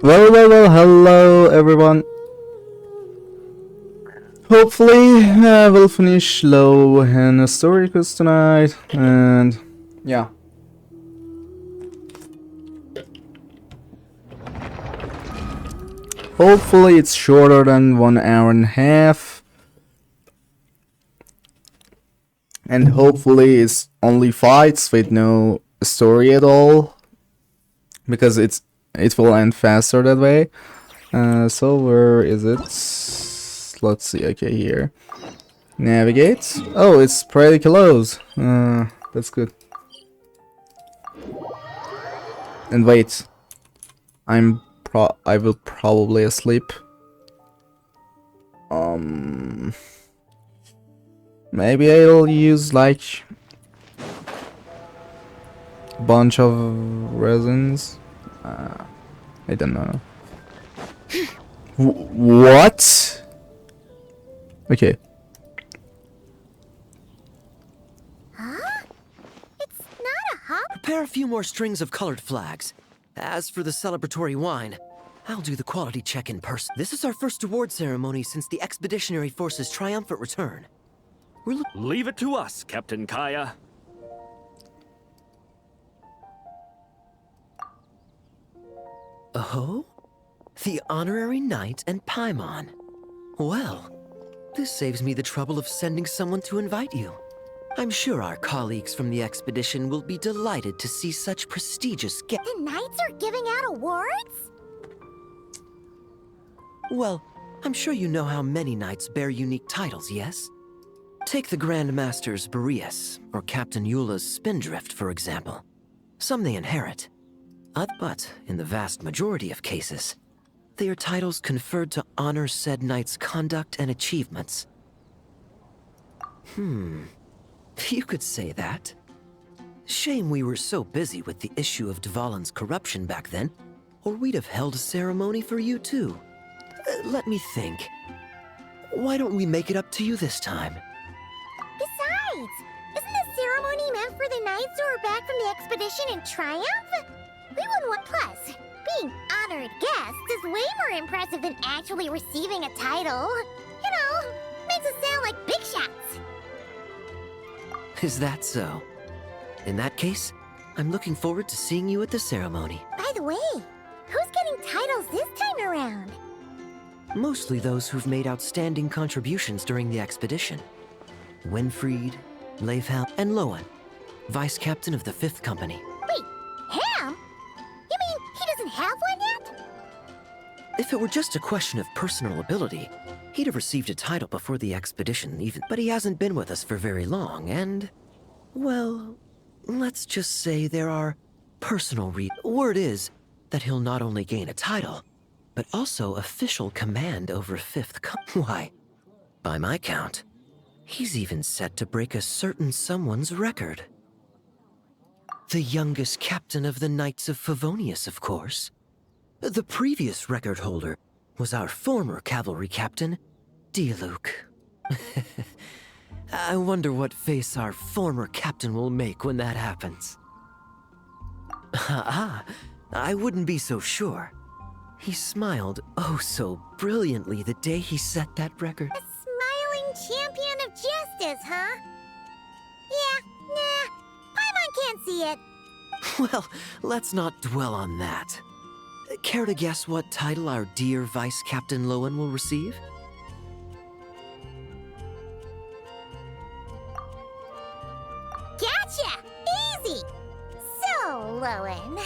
Well, hello everyone. Hopefully, we'll finish Lohen story quest tonight, and yeah. Hopefully, it's shorter than 1 hour and a half, and hopefully, it's only fights with no story at all, because it will end faster that way. So where is it? Let's see. Okay, here. Navigate. Oh, it's pretty close. That's good. And wait, I will probably asleep. Maybe I'll use like a bunch of resins. I don't know. What? Okay. Huh? It's not a hop. Prepare a few more strings of colored flags. As for the celebratory wine, I'll do the quality check in person. This is our first award ceremony since the Expeditionary Force's triumphant return. Leave it to us, Captain Kaya. Oh? The Honorary Knight and Paimon. Well, this saves me the trouble of sending someone to invite you. I'm sure our colleagues from the expedition will be delighted to see such prestigious guests. The knights are giving out awards? Well, I'm sure you know how many knights bear unique titles, yes? Take the Grand Master's Boreas, or Captain Eula's Spindrift, for example. Some they inherit. But, in the vast majority of cases, they are titles conferred to honor said knight's conduct and achievements. You could say that. Shame we were so busy with the issue of Dvalin's corruption back then, or we'd have held a ceremony for you too. Let me think. Why don't we make it up to you this time? Besides, isn't the ceremony meant for the knights who are back from the expedition in triumph? We wouldn't want. Plus, being honored guests is way more impressive than actually receiving a title. You know, makes us sound like big shots. Is that so? In that case, I'm looking forward to seeing you at the ceremony. By the way, who's getting titles this time around? Mostly those who've made outstanding contributions during the expedition. Winfried, Leifhelm, and Lohen, Vice Captain of the 5th Company. Wait, Ham? You mean he doesn't have one yet? If it were just a question of personal ability, he'd have received a title before the expedition even. But he hasn't been with us for very long, and... well, let's just say there are personal Word is that he'll not only gain a title, but also official command over 5th Why, by my count, he's even set to break a certain someone's record. The youngest captain of the Knights of Favonius, of course. The previous record holder was our former cavalry captain, Diluc. I wonder what face our former captain will make when that happens. I wouldn't be so sure. He smiled oh so brilliantly the day he set that record. A smiling champion of justice, huh? Yeah, nah, Paimon can't see it. Well, let's not dwell on that. Care to guess what title our dear Vice Captain Lohen will receive? Gotcha! Easy! So, Lohen...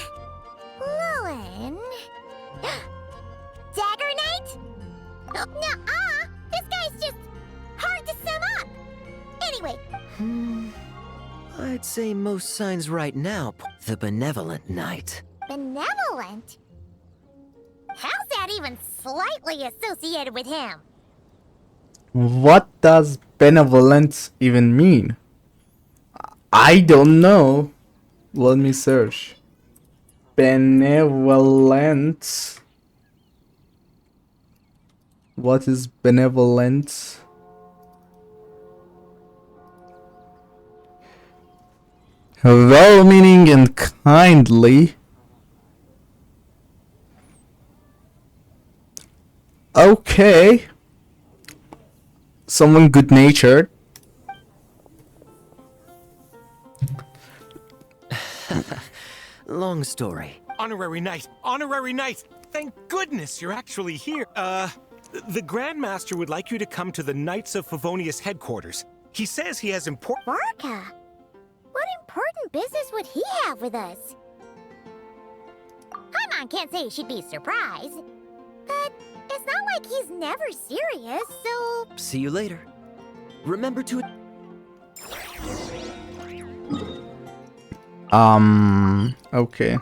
Dagger Knight? Nuh-uh! This guy's just hard to sum up! Anyway... I'd say most signs right now, the Benevolent Knight. Benevolent? How's that even slightly associated with him? What does benevolent even mean? I don't know. Let me search. Benevolent. What is benevolent? Well-meaning and kindly. Okay. Someone good-natured. Long story. Honorary Knight! Honorary Knight! Thank goodness you're actually here. The Grandmaster would like you to come to the Knights of Favonius headquarters. He says he has important... Varka? What important business would he have with us? Paimon can't say she'd be surprised. But it's not like he's never serious, so... See you later. Remember to... Okay.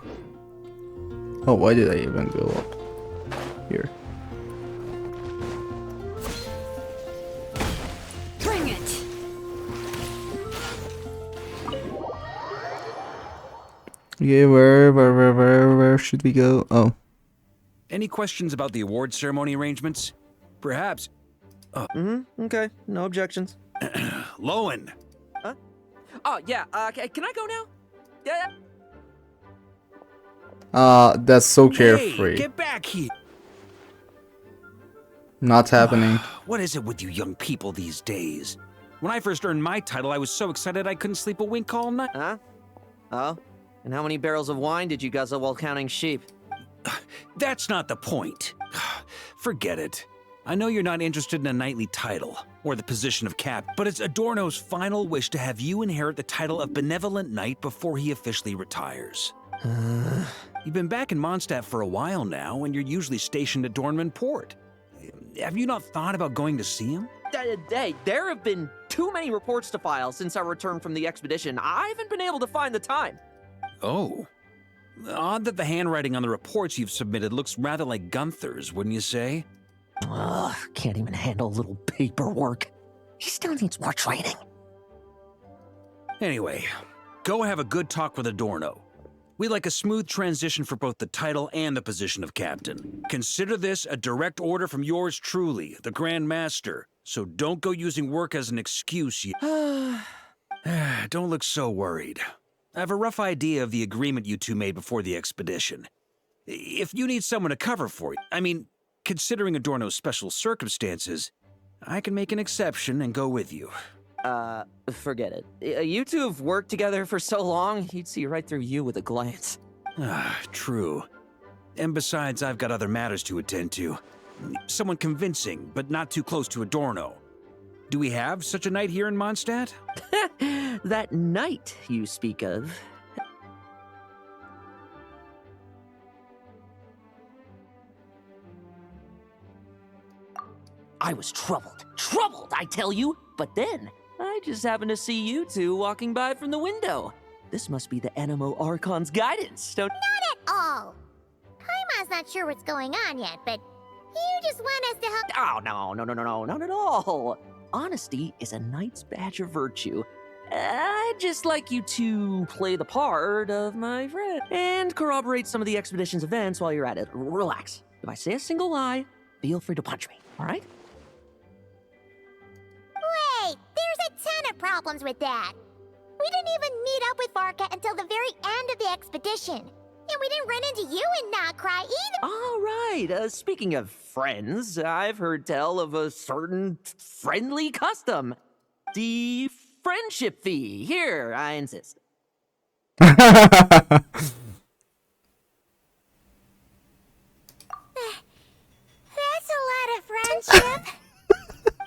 Oh, why did I even go up here? Bring it. Yeah, where should we go? Oh. Any questions about the award ceremony arrangements? Perhaps. Okay, no objections. Lohen. Oh, yeah, can I go now? Yeah. That's so Hey, carefree. get back here. Not happening. What is it with you young people these days? When I first earned my title, I was so excited I couldn't sleep a wink all night. Huh? Oh? And how many barrels of wine did you guzzle while counting sheep? That's not the point. Forget it. I know you're not interested in a knightly title, or the position of cap, but it's Adorno's final wish to have you inherit the title of Benevolent Knight before he officially retires. You've been back in Mondstadt for a while now, and you're usually stationed at Dornman Port. Have you not thought about going to see him? There have been too many reports to file since our return from the expedition. I haven't been able to find the time. Oh. Odd that the handwriting on the reports you've submitted looks rather like Gunther's, wouldn't you say? Ugh, can't even handle a little paperwork. He still needs more training. Anyway, go have a good talk with Adorno. We'd like a smooth transition for both the title and the position of captain. Consider this a direct order from yours truly, the Grand Master. So don't go using work as an excuse. Don't look so worried. I have a rough idea of the agreement you two made before the expedition. If you need someone to cover for you, I mean, considering Adorno's special circumstances, I can make an exception and go with you. Forget it. You two have worked together for so long, he'd see right through you with a glance. True. And besides, I've got other matters to attend to. Someone convincing, but not too close to Adorno. Do we have such a knight here in Mondstadt? That knight you speak of. I was troubled, I tell you. But then, I just happened to see you two walking by from the window. This must be the Animo Archon's guidance, don't... Not at all. Paimon's not sure what's going on yet, but you just want us to help. Oh, no, not at all. Honesty is a knight's badge of virtue. I'd just like you to play the part of my friend and corroborate some of the expedition's events while you're at it. Relax. If I say a single lie, feel free to punch me, all right? Wait, there's a ton of problems with that. We didn't even meet up with Varka until the very end of the expedition. And we didn't run into you in Nod-Krai either. All right, speaking of friends, I've heard tell of a certain friendly custom. The friendship fee. Here, I insist. That's a lot of friendship.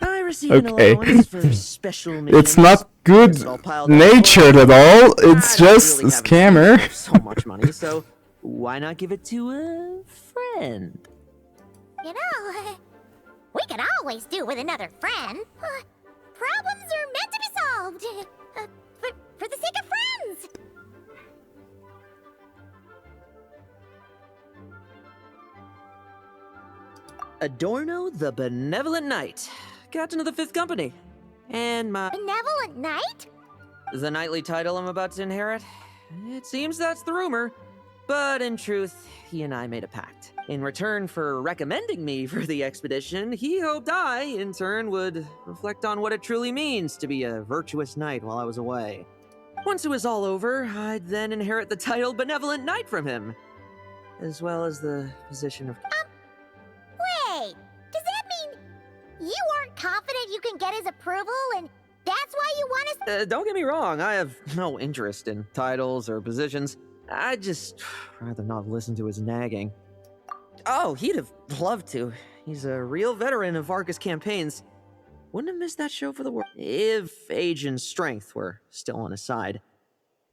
I received an Okay. allowance for special missions. It's not good It's all piled up. natured at all. It's I don't just really a have scammer. So much money, so why not give it to a friend? You know, we could always do with another friend. Problems are meant to be solved. For the sake of friends. Adorno the Benevolent Knight, Captain of the 5th Company. And my... Benevolent Knight? the knightly title I'm about to inherit? It seems that's the rumor. But in truth, he and I made a pact. In return for recommending me for the expedition, he hoped I, in turn, would reflect on what it truly means to be a virtuous knight while I was away. Once it was all over, I'd then inherit the title Benevolent Knight from him, as well as the position of... Wait, does You aren't confident you can get his approval, and that's why you want us. Don't get me wrong, I have no interest in titles or positions. I'd just rather not listen to his nagging. Oh, he'd have loved to. He's a real veteran of Arcus campaigns. Wouldn't have missed that show for the world. If age and strength were still on his side.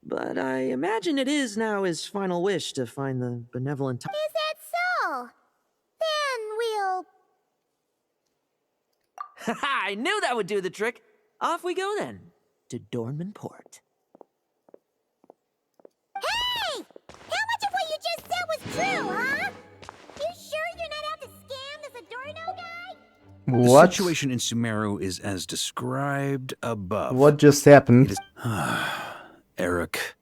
But I imagine it is now his final wish to find the benevolent... Is that so? Then we'll. Haha, I knew that would do the trick. Off we go then, to Dornman Port. Hey! How much of what you just said was true, huh? You sure you're not out to scam this Adorno guy? The What? situation in Sumeru is as described above. What just happened? Eric.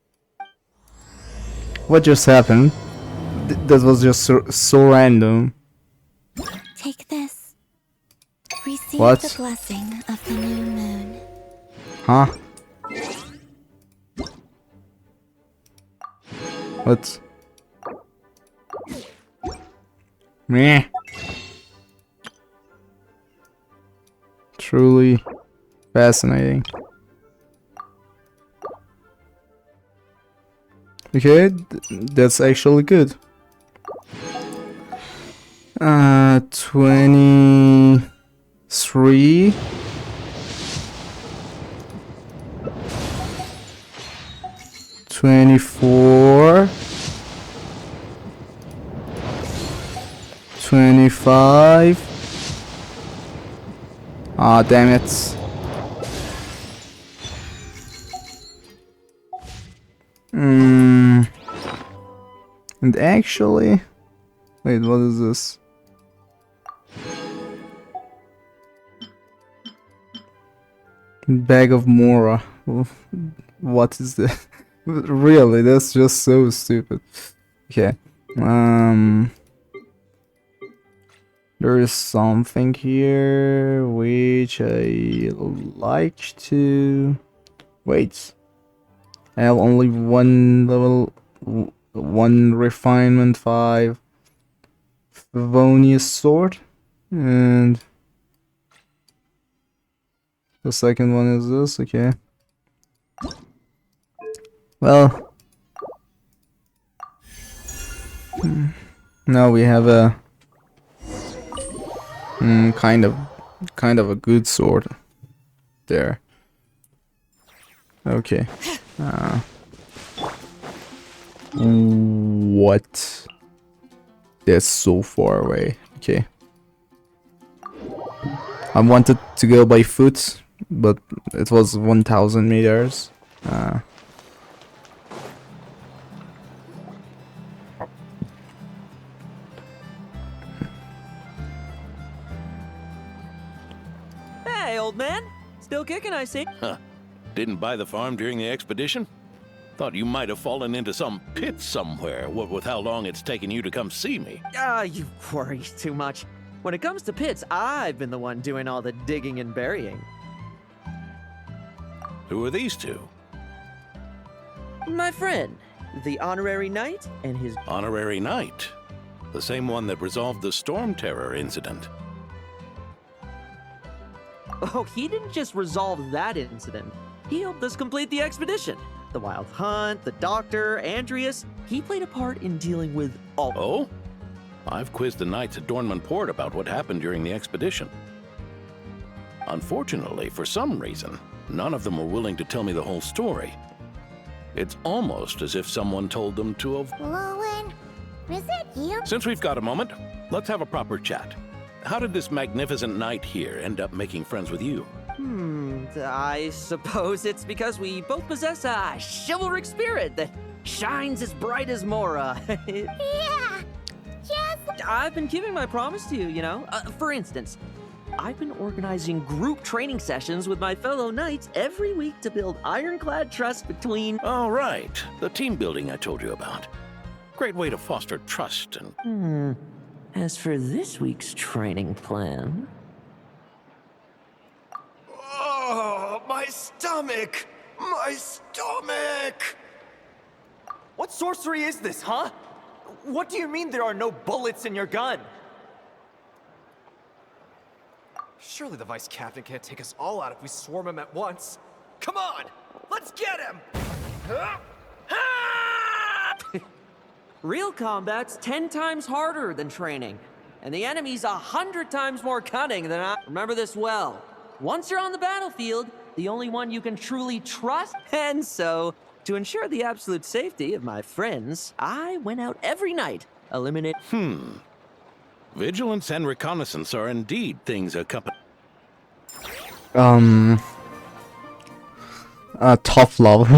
What just happened? That was just so random. Take this. Receive What? the blessing of the new moon. Huh? What? Meh. Truly fascinating. Okay, that's actually good. 23. 24. 25. Ah, damn it. And actually, wait, what is this? Bag of Mora. What is that? Really, that's just so stupid. Okay. There is something here which I like to... Wait. I have only one level... One refinement 5 Favonius sword, and the second one is this. Okay. Well, now we have a kind of a good sword there. Okay. What? That's so far away. Okay. I wanted to go by foot, but it was 1,000 meters. Hey, old man. Still kicking, I see. Huh. Didn't buy the farm during the expedition? Thought you might have fallen into some pit somewhere, what with how long it's taken you to come see me. You worry too much. When it comes to pits, I've been the one doing all the digging and burying. Who are these two? My friend, the honorary knight, and his... Honorary Knight. The same one that resolved the Storm Terror incident. Oh, he didn't just resolve that incident. He helped us complete the expedition. The Wild Hunt, the Doctor, Andreas. He played a part in dealing with all... Oh? I've quizzed the knights at Dornman Port about what happened during the expedition. Unfortunately, for some reason, none of them were willing to tell me the whole story. It's almost as if someone told them to have... Lohen, is that you? Since we've got a moment, let's have a proper chat. How did this magnificent knight here end up making friends with you? I suppose it's because we both possess a chivalric spirit that shines as bright as Mora. Yeah, just. I've been keeping my promise to you, you know. For instance, I've been organizing group training sessions with my fellow knights every week to build ironclad trust between... Oh, right. The team building I told you about. Great way to foster trust and... As for this week's training plan... Oh, my stomach! My stomach! What sorcery is this, huh? What do you mean there are no bullets in your gun? Surely the vice captain can't take us all out if we swarm him at once. Come on! Let's get him! Real combat's 10 times harder than training, and the enemy's 100 times more cunning than I. Remember this well. Once you're on the battlefield, the only one you can truly trust. And so, to ensure the absolute safety of my friends, I went out every night, eliminate. Vigilance and reconnaissance are indeed things a couple. Tough love.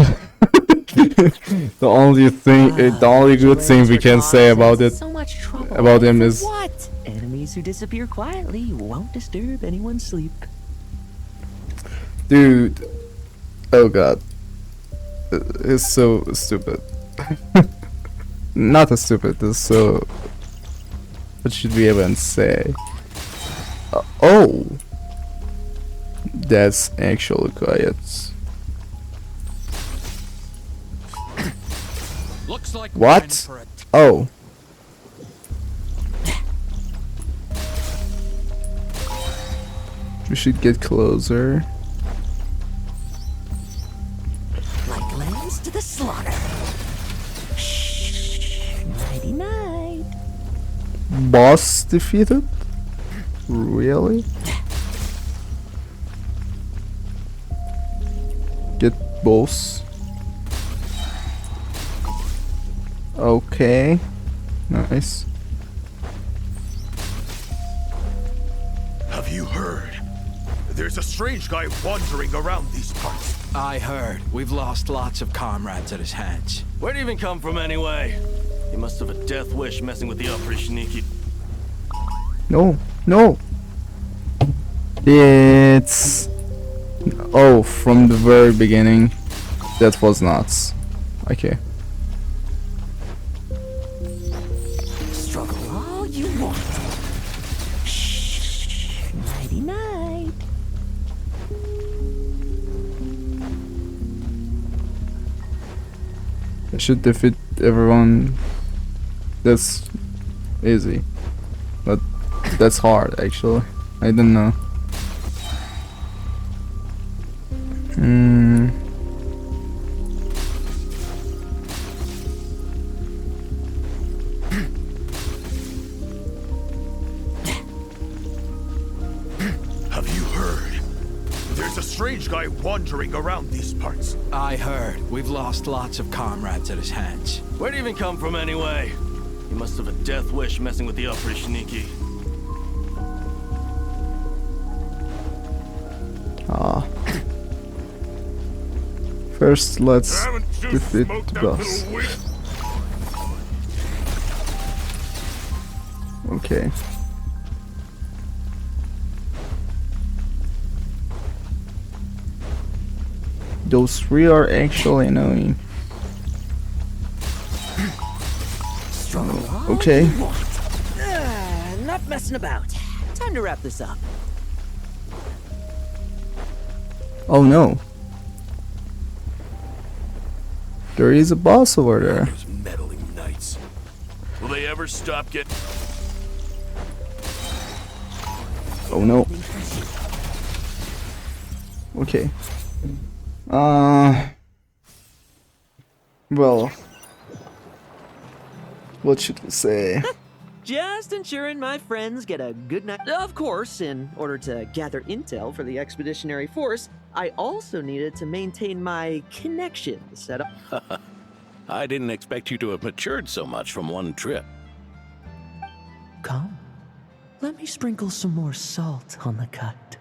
The only thing, the only good thing we can say about it, So much trouble. about him is What? Enemies who disappear quietly won't disturb anyone's sleep. dude. Oh god, it's so stupid. Not as stupid. It's so. What should we even say? Oh, that's actually quiet. Looks like we're What? in for a Oh. We should get closer. Like lambs to the slaughter. Shh. Nighty night. Boss defeated? Really? Get boss. Okay. Nice. Have you heard? There's a strange guy wandering around these parts. I heard. We've lost lots of comrades at his hands. Where'd he even come from anyway? He must have a death wish messing with the Operation. No, no. It's. Oh, from the very beginning. That was nuts. Okay. Struggle all you want. Shh. Nighty night. I should defeat everyone. That's easy. But that's hard actually. I don't know. Have you heard? There's a strange guy wandering around these parts. I heard. We've lost lots of comrades at his hands. Where'd he even come from anyway? He must have a death wish messing with the Operation. First, let's defeat the boss. Okay. Those three are actually annoying. Okay. Enough messing about. Time to wrap this up. Oh no. There is a boss over there. Those meddling knights. Will they ever stop getting... Oh no. Okay. Well. What should we say? Just ensuring my friends get a good night. Of course, in order to gather intel for the expeditionary force, I also needed to maintain my connections set up. I didn't expect you to have matured so much from one trip. Come, let me sprinkle some more salt on the cut.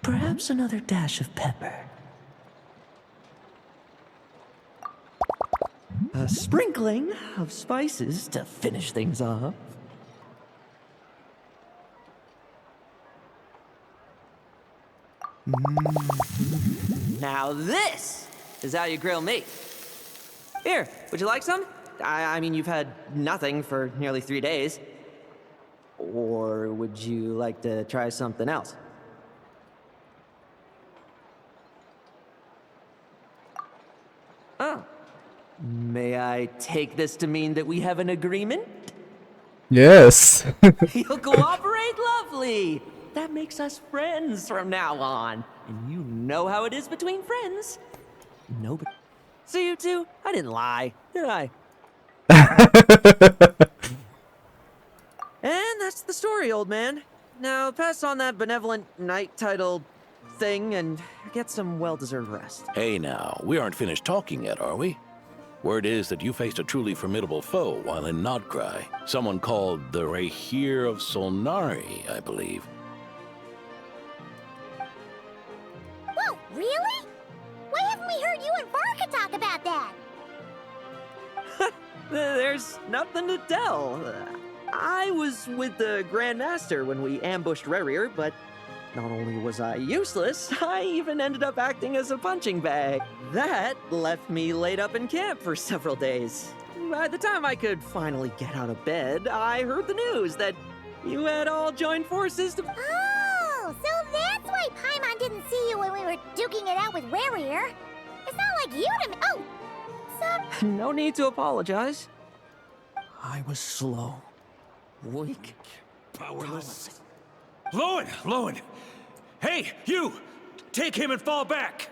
Perhaps another dash of pepper. A sprinkling of spices to finish things off. Now this is how you grill meat. Here, would you like some? I mean, you've had nothing for nearly 3 days. Or would you like to try something else? Oh, May I take this to mean that we have an agreement? Yes. You'll cooperate? Lovely! That makes us friends from now on. And you know how it is between friends. Nobody. So you two, I didn't lie, did I? And that's the story, old man. Now pass on that benevolent knight title thing and get some well-deserved rest. Hey now, we aren't finished talking yet, are we? Word is that you faced a truly formidable foe while in Nod-Krai. Someone called the Rahir of Solnari, I believe. Whoa, really? Why haven't we heard you and Varka talk about that? There's nothing to tell. I was with the Grand Master when we ambushed Rerir, but not only was I useless, I even ended up acting as a punching bag. That left me laid up in camp for several days. By the time I could finally get out of bed, I heard the news that you had all joined forces to... Oh, so that's why Paimon didn't see you when we were duking it out with Rerir. It's not like you to... Oh, so... No need to apologize. I was slow, weak, Powerless. Lohen! Lohen! Hey, you! Take him and fall back!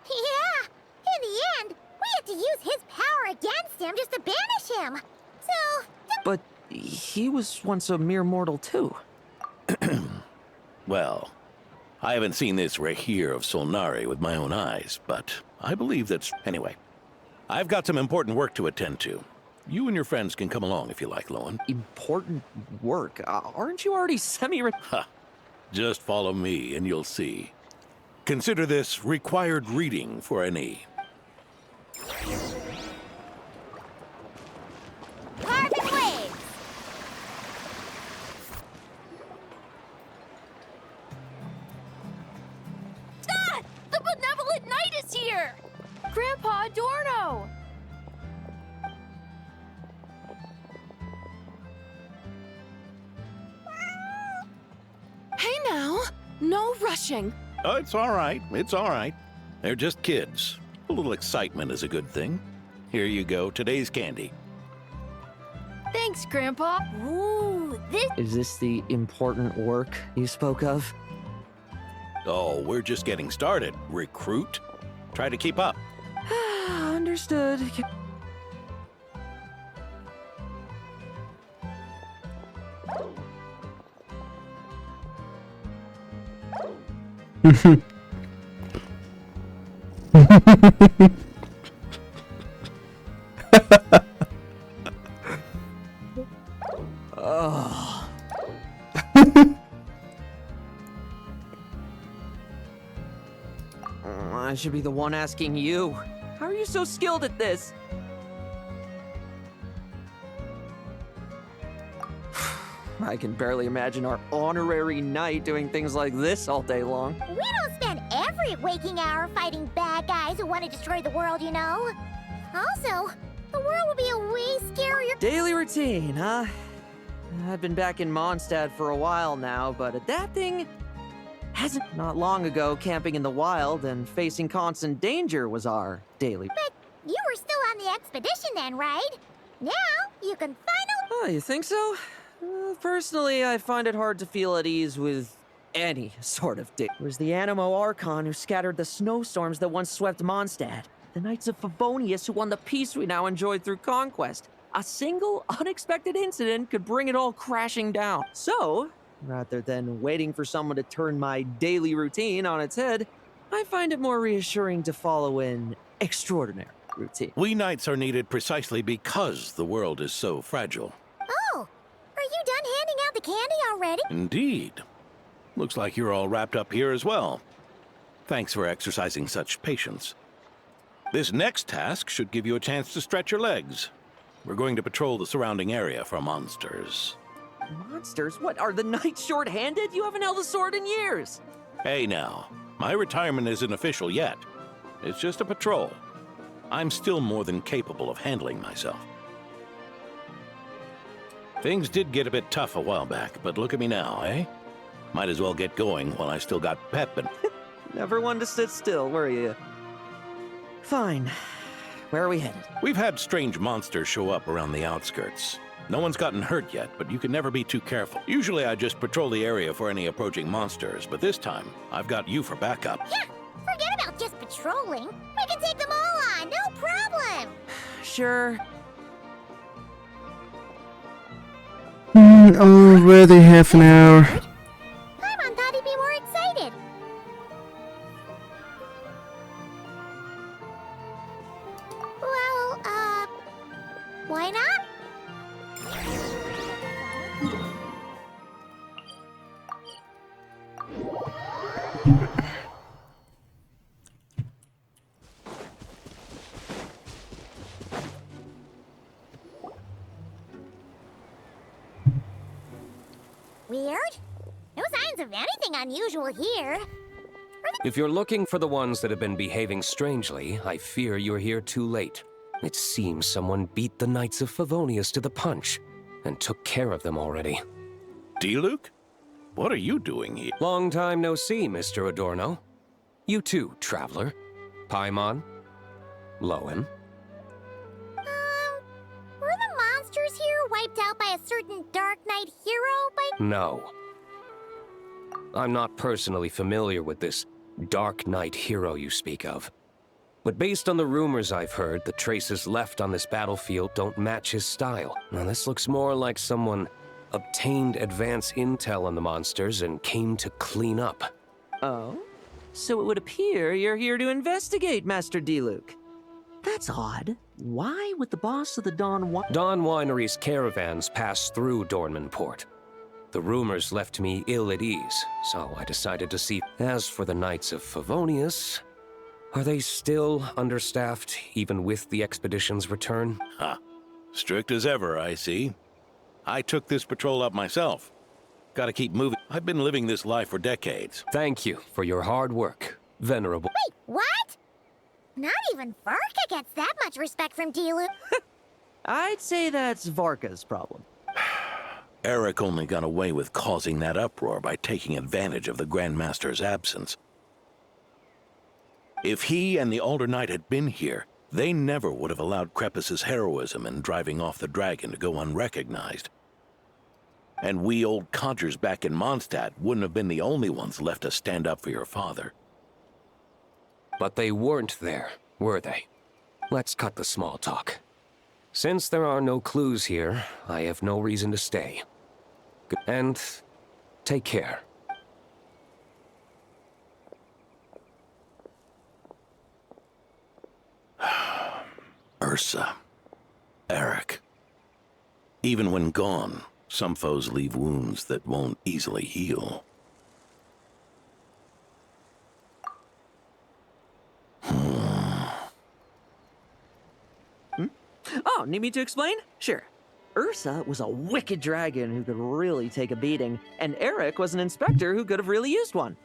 Yeah, in the end, we had to use his power against him just to banish him. So... But he was once a mere mortal too. Well, I haven't seen this Rahir of Solnari with my own eyes, but I believe that's... Anyway, I've got some important work to attend to. You and your friends can come along if you like, Lohen. Important work? Aren't you already Ha! Just follow me and you'll see. Consider this required reading for any. Carbon waves! Ah! The benevolent knight is here! Grandpa Adorno! Hey now! No rushing! Oh, it's all right. It's all right. They're just kids. A little excitement is a good thing. Here you go. Today's candy. Thanks, Grandpa. Ooh, this... Is this the important work you spoke of? Oh, we're just getting started. Recruit. Try to keep up. Understood. Oh. I should be the one asking you. How are you so skilled at this? I can barely imagine our honorary knight doing things like this all day long. We don't spend every waking hour fighting bad guys who want to destroy the world, you know? Also, the world would be a way scarier... Daily routine, huh? I've been back in Mondstadt for a while now, but adapting hasn't. Not long ago, camping in the wild and facing constant danger was our daily. But you were still on the expedition then, right? Now, you can finally... Oh, you think so? Personally, I find it hard to feel at ease with any sort of day. It was the Animo Archon who scattered the snowstorms that once swept Mondstadt. The Knights of Favonius who won the peace we now enjoy through conquest. A single, unexpected incident could bring it all crashing down. So, rather than waiting for someone to turn my daily routine on its head, I find it more reassuring to follow an extraordinary routine. We knights are needed precisely because the world is so fragile. Oh, are you done handing out the candy already? Indeed. Looks like you're all wrapped up here as well. Thanks for exercising such patience. This next task should give you a chance to stretch your legs. We're going to patrol the surrounding area for monsters. Monsters? What, are the knights short-handed? You haven't held a sword in years. Hey now, my retirement isn't official yet. It's just a patrol. I'm still more than capable of handling myself. Things did get a bit tough a while back, but look at me now, eh? Might as well get going while I still got pep and... Never one to sit still, were you? Fine. Where are we headed? We've had strange monsters show up around the outskirts. No one's gotten hurt yet, but you can never be too careful. Usually I just patrol the area for any approaching monsters, but this time, I've got you for backup. Yeah, forget about just patrolling. We can take them all on, no problem. Sure. Already half an hour. Paimon thought he'd be more excited. Well, why not? Weird? No signs of anything unusual here. If you're looking for the ones that have been behaving strangely, I fear you're here too late. It seems someone beat the Knights of Favonius to the punch, and took care of them already. D-Luke? What are you doing here? Long time no see, Mr. Adorno. You too, traveler. Paimon. Lohen. Were the monsters here wiped out by a certain Dark Knight hero by... No. I'm not personally familiar with this Dark Knight hero you speak of. But based on the rumors I've heard, the traces left on this battlefield don't match his style. Now this looks more like someone obtained advance intel on the monsters and came to clean up. Oh? So it would appear you're here to investigate, Master D-Luke. That's odd. Why would the boss of the Dawn Winery's caravans pass through Dornman Port. The rumors left me ill at ease, so I decided to see. As for the Knights of Favonius, are they still understaffed, even with the expedition's return? Huh. Strict as ever, I see. I took this patrol up myself. Gotta keep moving. I've been living this life for decades. Thank you for your hard work, Venerable. Wait, what? Not even Varka gets that much respect from D-Luke. I'd say that's Varka's problem. Eric only got away with causing that uproar by taking advantage of the Grandmaster's absence. If he and the Alder Knight had been here, they never would have allowed Krepus's heroism in driving off the dragon to go unrecognized. And we old codgers back in Mondstadt wouldn't have been the only ones left to stand up for your father. But they weren't there, were they? Let's cut the small talk. Since there are no clues here, I have no reason to stay. And take care. Ursa. Eric. Even when gone, some foes leave wounds that won't easily heal. Oh, need me to explain? Sure. Ursa was a wicked dragon who could really take a beating, and Eric was an inspector who could have really used one.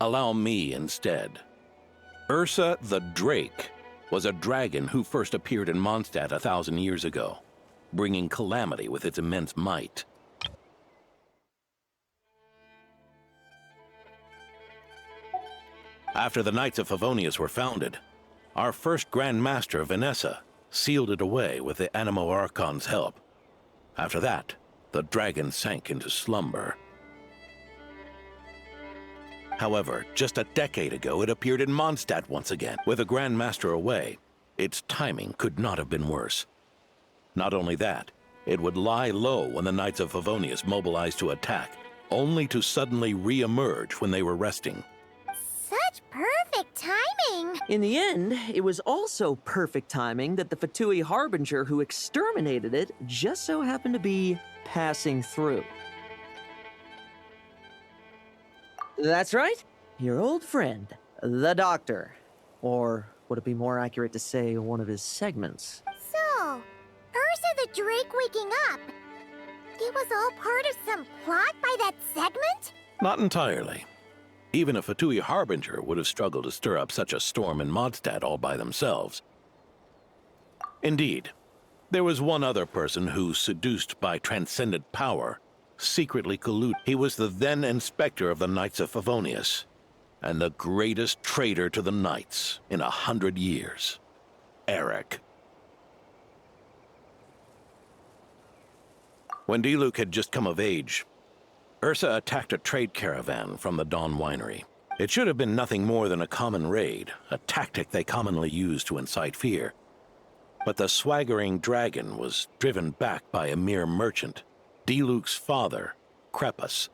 Allow me instead. Ursa the Drake was a dragon who first appeared in Mondstadt 1,000 years ago, bringing calamity with its immense might. After the Knights of Favonius were founded, our first Grand Master, Vanessa, sealed it away with the Animo Archon's help. After that, the dragon sank into slumber. However, just a decade ago, it appeared in Mondstadt once again. With the Grand Master away, its timing could not have been worse. Not only that, it would lie low when the Knights of Favonius mobilized to attack, only to suddenly re-emerge when they were resting. Such perfect timing! In the end, it was also perfect timing that the Fatui Harbinger who exterminated it just so happened to be passing through. That's right, your old friend, the Doctor. Or would it be more accurate to say one of his segments? So, Ursa the Drake waking up. It was all part of some plot by that segment? Not entirely. Even a Fatui Harbinger would have struggled to stir up such a storm in Mondstadt all by themselves. Indeed, There was one other person who, seduced by transcendent power, secretly colluded. He was the then inspector of the Knights of Favonius, and the greatest traitor to the Knights in 100 years. Eric. When Diluc had just come of age, Ursa attacked a trade caravan from the Dawn Winery. It should have been nothing more than a common raid, a tactic they commonly use to incite fear. But the swaggering dragon was driven back by a mere merchant, Diluc's father, Crepus,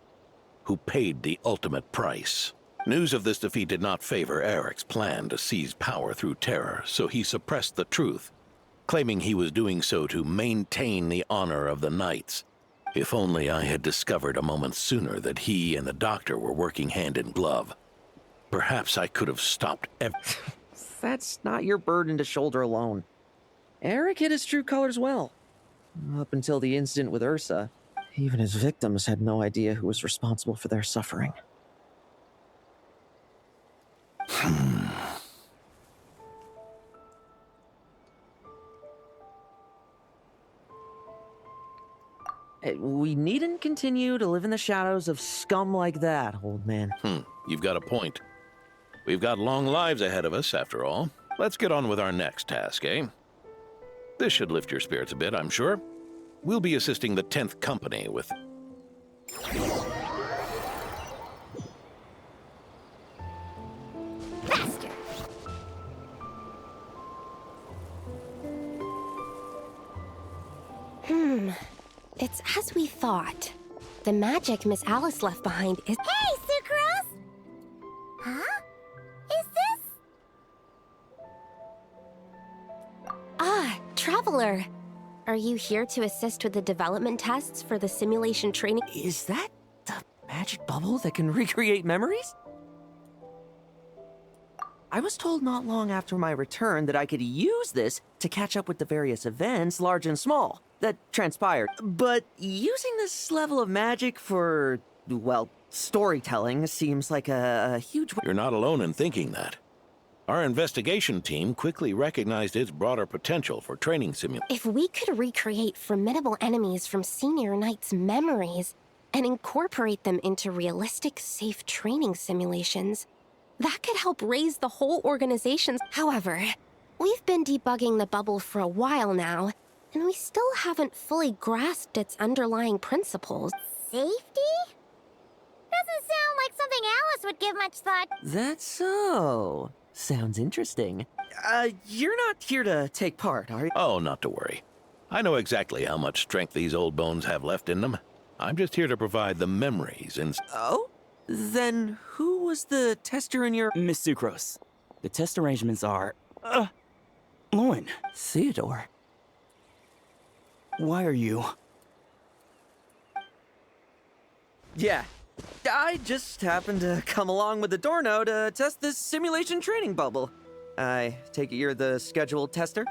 who paid the ultimate price. News of this defeat did not favor Eric's plan to seize power through terror, so he suppressed the truth, claiming he was doing so to maintain the honor of the Knights. If only I had discovered a moment sooner that he and the doctor were working hand in glove. Perhaps I could have stopped That's not your burden to shoulder alone. Eric hid his true colors well. Up until the incident with Ursa, even his victims had no idea who was responsible for their suffering. We needn't continue to live in the shadows of scum like that, old man. You've got a point. We've got long lives ahead of us, after all. Let's get on with our next task, eh? This should lift your spirits a bit, I'm sure. We'll be assisting the 10th Company with... Faster! It's as we thought. The magic Miss Alice left behind is— Hey, Sucrose! Huh? Is this? Ah, Traveler! Are you here to assist with the development tests for the simulation training? Is that the magic bubble that can recreate memories? I was told not long after my return that I could use this to catch up with the various events, large and small, that transpired. But using this level of magic for, well, storytelling seems like a huge... You're not alone in thinking that. Our investigation team quickly recognized its broader potential for training simulations. If we could recreate formidable enemies from Senior Knight's memories and incorporate them into realistic, safe training simulations, that could help raise the whole organization's... However, we've been debugging the bubble for a while now, and we still haven't fully grasped its underlying principles. Safety? Doesn't sound like something Alice would give much thought. That's so. Sounds interesting. You're not here to take part, are you? Oh, not to worry. I know exactly how much strength these old bones have left in them. I'm just here to provide the memories and... Oh? Then who was the tester in your... Miss Sucrose, the test arrangements are... Lohen. Theodore. Why are you... Yeah. I just happened to come along with the Dorno to test this simulation training bubble. I take it you're the scheduled tester?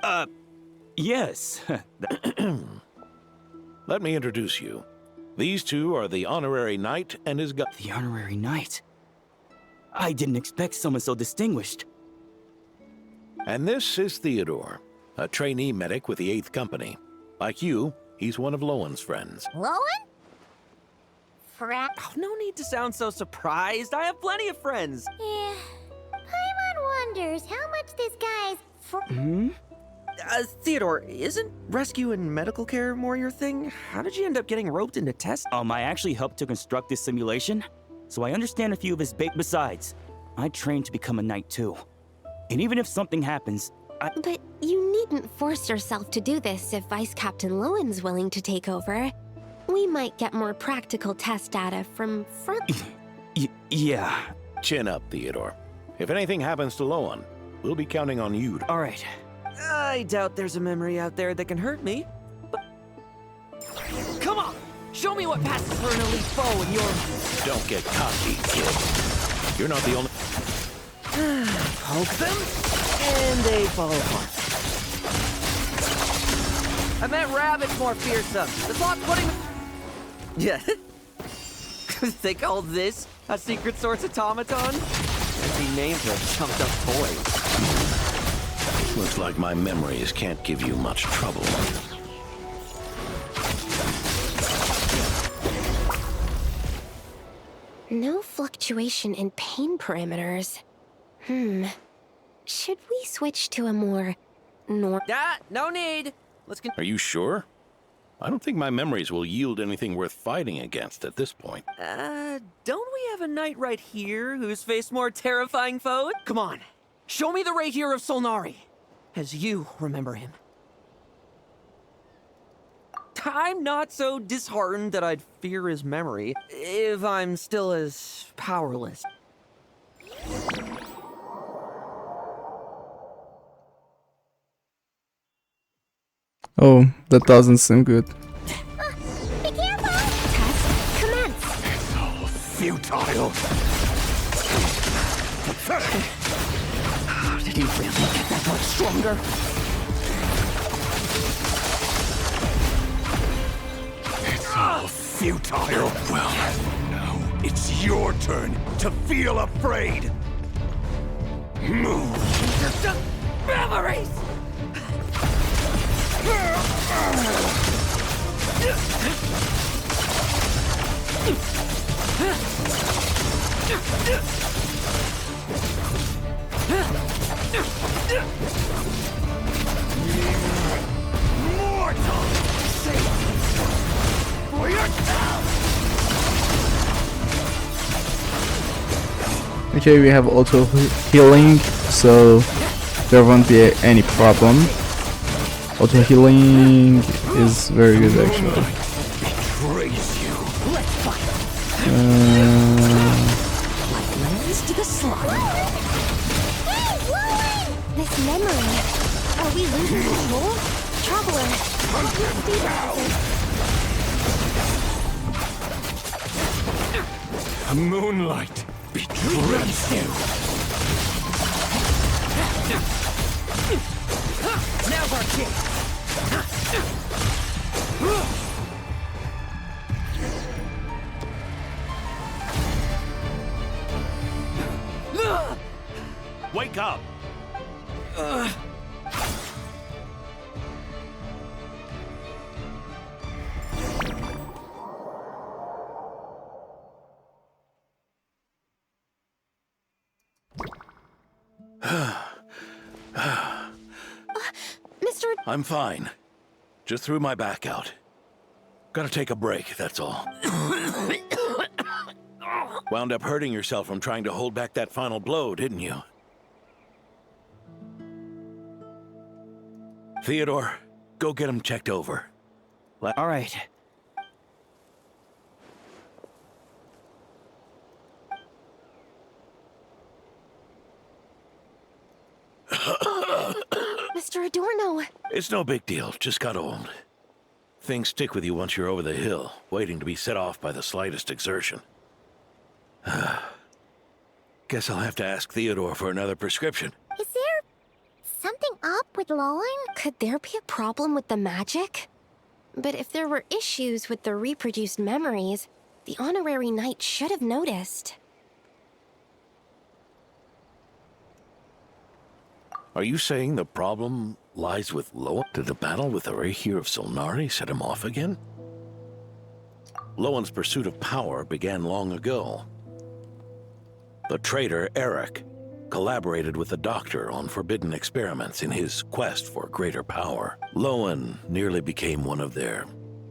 Yes. Let me introduce you. These two are the Honorary Knight and his guide. The Honorary Knight? I didn't expect someone so distinguished. And this is Theodore, a trainee medic with the 8th Company. Like you, he's one of Lowen's friends. Lowen? Friend? Oh, no need to sound so surprised. I have plenty of friends. Yeah. Paimon wonders how much this guy's... Theodore, isn't rescue and medical care more your thing? How did you end up getting roped into tests? I actually helped to construct this simulation, so I understand a few of his besides, I trained to become a knight too. And even if something happens, But you needn't force yourself to do this if Vice Captain Lowen's willing to take over. We might get more practical test data from front... Yeah. Chin up, Theodore. If anything happens to Lowen, we'll be counting on you to... All right. I doubt there's a memory out there that can hurt me. But... Come on! Show me what passes for an elite foe in your... Don't get cocky, kid. You're not the only... Poke them, and they fall apart. I meant rabbits more fearsome. The thought's putting... Yeah. They call this a secret source automaton? He named her chumped up toy. Looks like my memories can't give you much trouble. No fluctuation in pain parameters. Should we switch to a more No need. Are you sure? I don't think my memories will yield anything worth fighting against at this point. Don't we have a knight right here who's faced more terrifying foes? Come on, show me the Rahier of Solnari, as you remember him. I'm not so disheartened that I'd fear his memory, if I'm still as powerless. Oh, that doesn't seem good. Be careful! test commence? It's all futile. Did he really get that much stronger? It's all futile. Well, now it's your turn to feel afraid. Move. Memories! Mortal! For yourself! Okay, we have auto healing, so there won't be any problem. Auto healing is very good actually. Betrays you. Let's fight! Like lemons to the slime. Hey, Lohen! This memory. Are we losing control? Traveler, help me stabilize it. Moonlight betrays you. Now's our chance! Wake up! Mr. I'm fine. Just threw my back out. Gotta take a break, that's all. Wound up hurting yourself from trying to hold back that final blow, didn't you? Theodore, go get him checked over. All right. Mr. Adorno. It's no big deal, just got old. Things stick with you once you're over the hill, waiting to be set off by the slightest exertion. Guess I'll have to ask Theodore for another prescription. Is there something up with Lohen? Could there be a problem with the magic? But if there were issues with the reproduced memories, the honorary knight should have noticed. Are you saying the problem lies with Lohen? Did the battle with the Rahier of Solnari set him off again? Lohen's pursuit of power began long ago. The traitor, Eric, collaborated with the doctor on forbidden experiments in his quest for greater power. Lohen nearly became one of their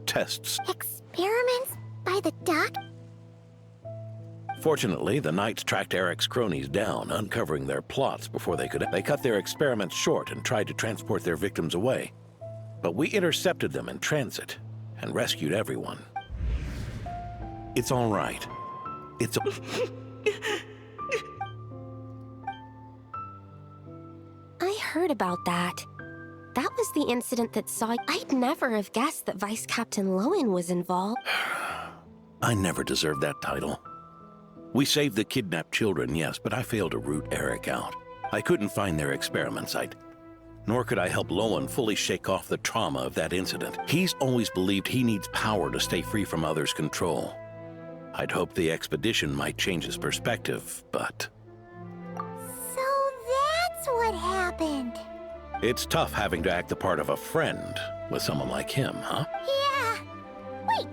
tests. Experiments by the doc? Fortunately, the Knights tracked Eric's cronies down, uncovering their plots before they could. They cut their experiments short and tried to transport their victims away. But we intercepted them in transit and rescued everyone. It's all right. It's I heard about that. That was the incident that saw... I'd never have guessed that Vice Captain Lohen was involved. I never deserved that title. We saved the kidnapped children, yes, but I failed to root Eric out. I couldn't find their experiment site, nor could I help Lohen fully shake off the trauma of that incident. He's always believed he needs power to stay free from others' control. I'd hoped the expedition might change his perspective, but... So that's what happened. It's tough having to act the part of a friend with someone like him, huh? Yeah. Wait.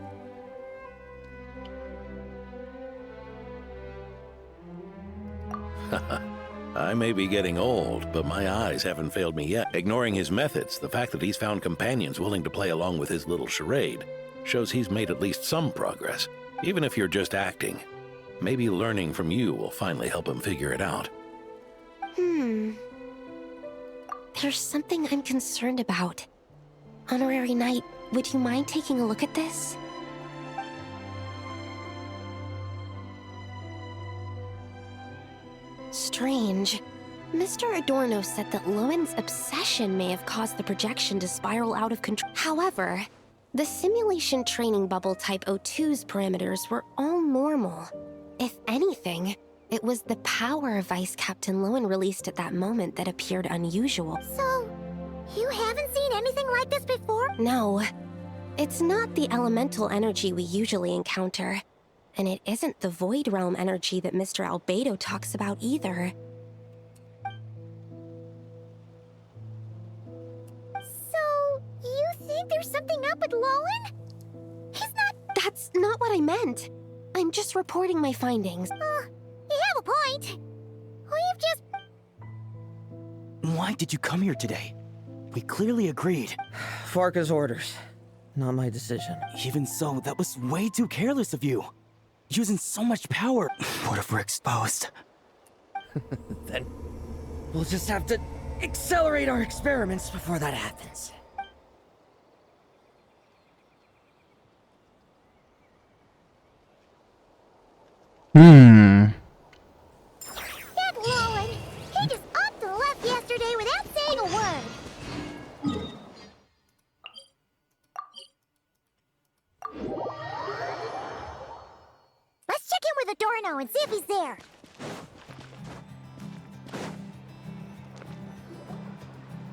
I may be getting old, but my eyes haven't failed me yet. Ignoring his methods, the fact that he's found companions willing to play along with his little charade shows he's made at least some progress. Even if you're just acting, maybe learning from you will finally help him figure it out. There's something I'm concerned about. Honorary Knight, would you mind taking a look at this? Strange. Mr. Adorno said that Lohen's obsession may have caused the projection to spiral out of control. However, the simulation training bubble type O2's parameters were all normal. If anything, it was the power Vice Captain Lohen released at that moment that appeared unusual. So, you haven't seen anything like this before? No. It's not the elemental energy we usually encounter. And it isn't the Void Realm energy that Mr. Albedo talks about either. So, you think there's something up with Lohen? He's not... That's not what I meant. I'm just reporting my findings. You have a point. We've just... Why did you come here today? We clearly agreed. Farka's orders. Not my decision. Even so, that was way too careless of you. Using so much power. What if we're exposed? Then we'll just have to accelerate our experiments before that happens. That Lohen, he just up and left yesterday without saying a word. Let's check in with Adorno and see if he's there.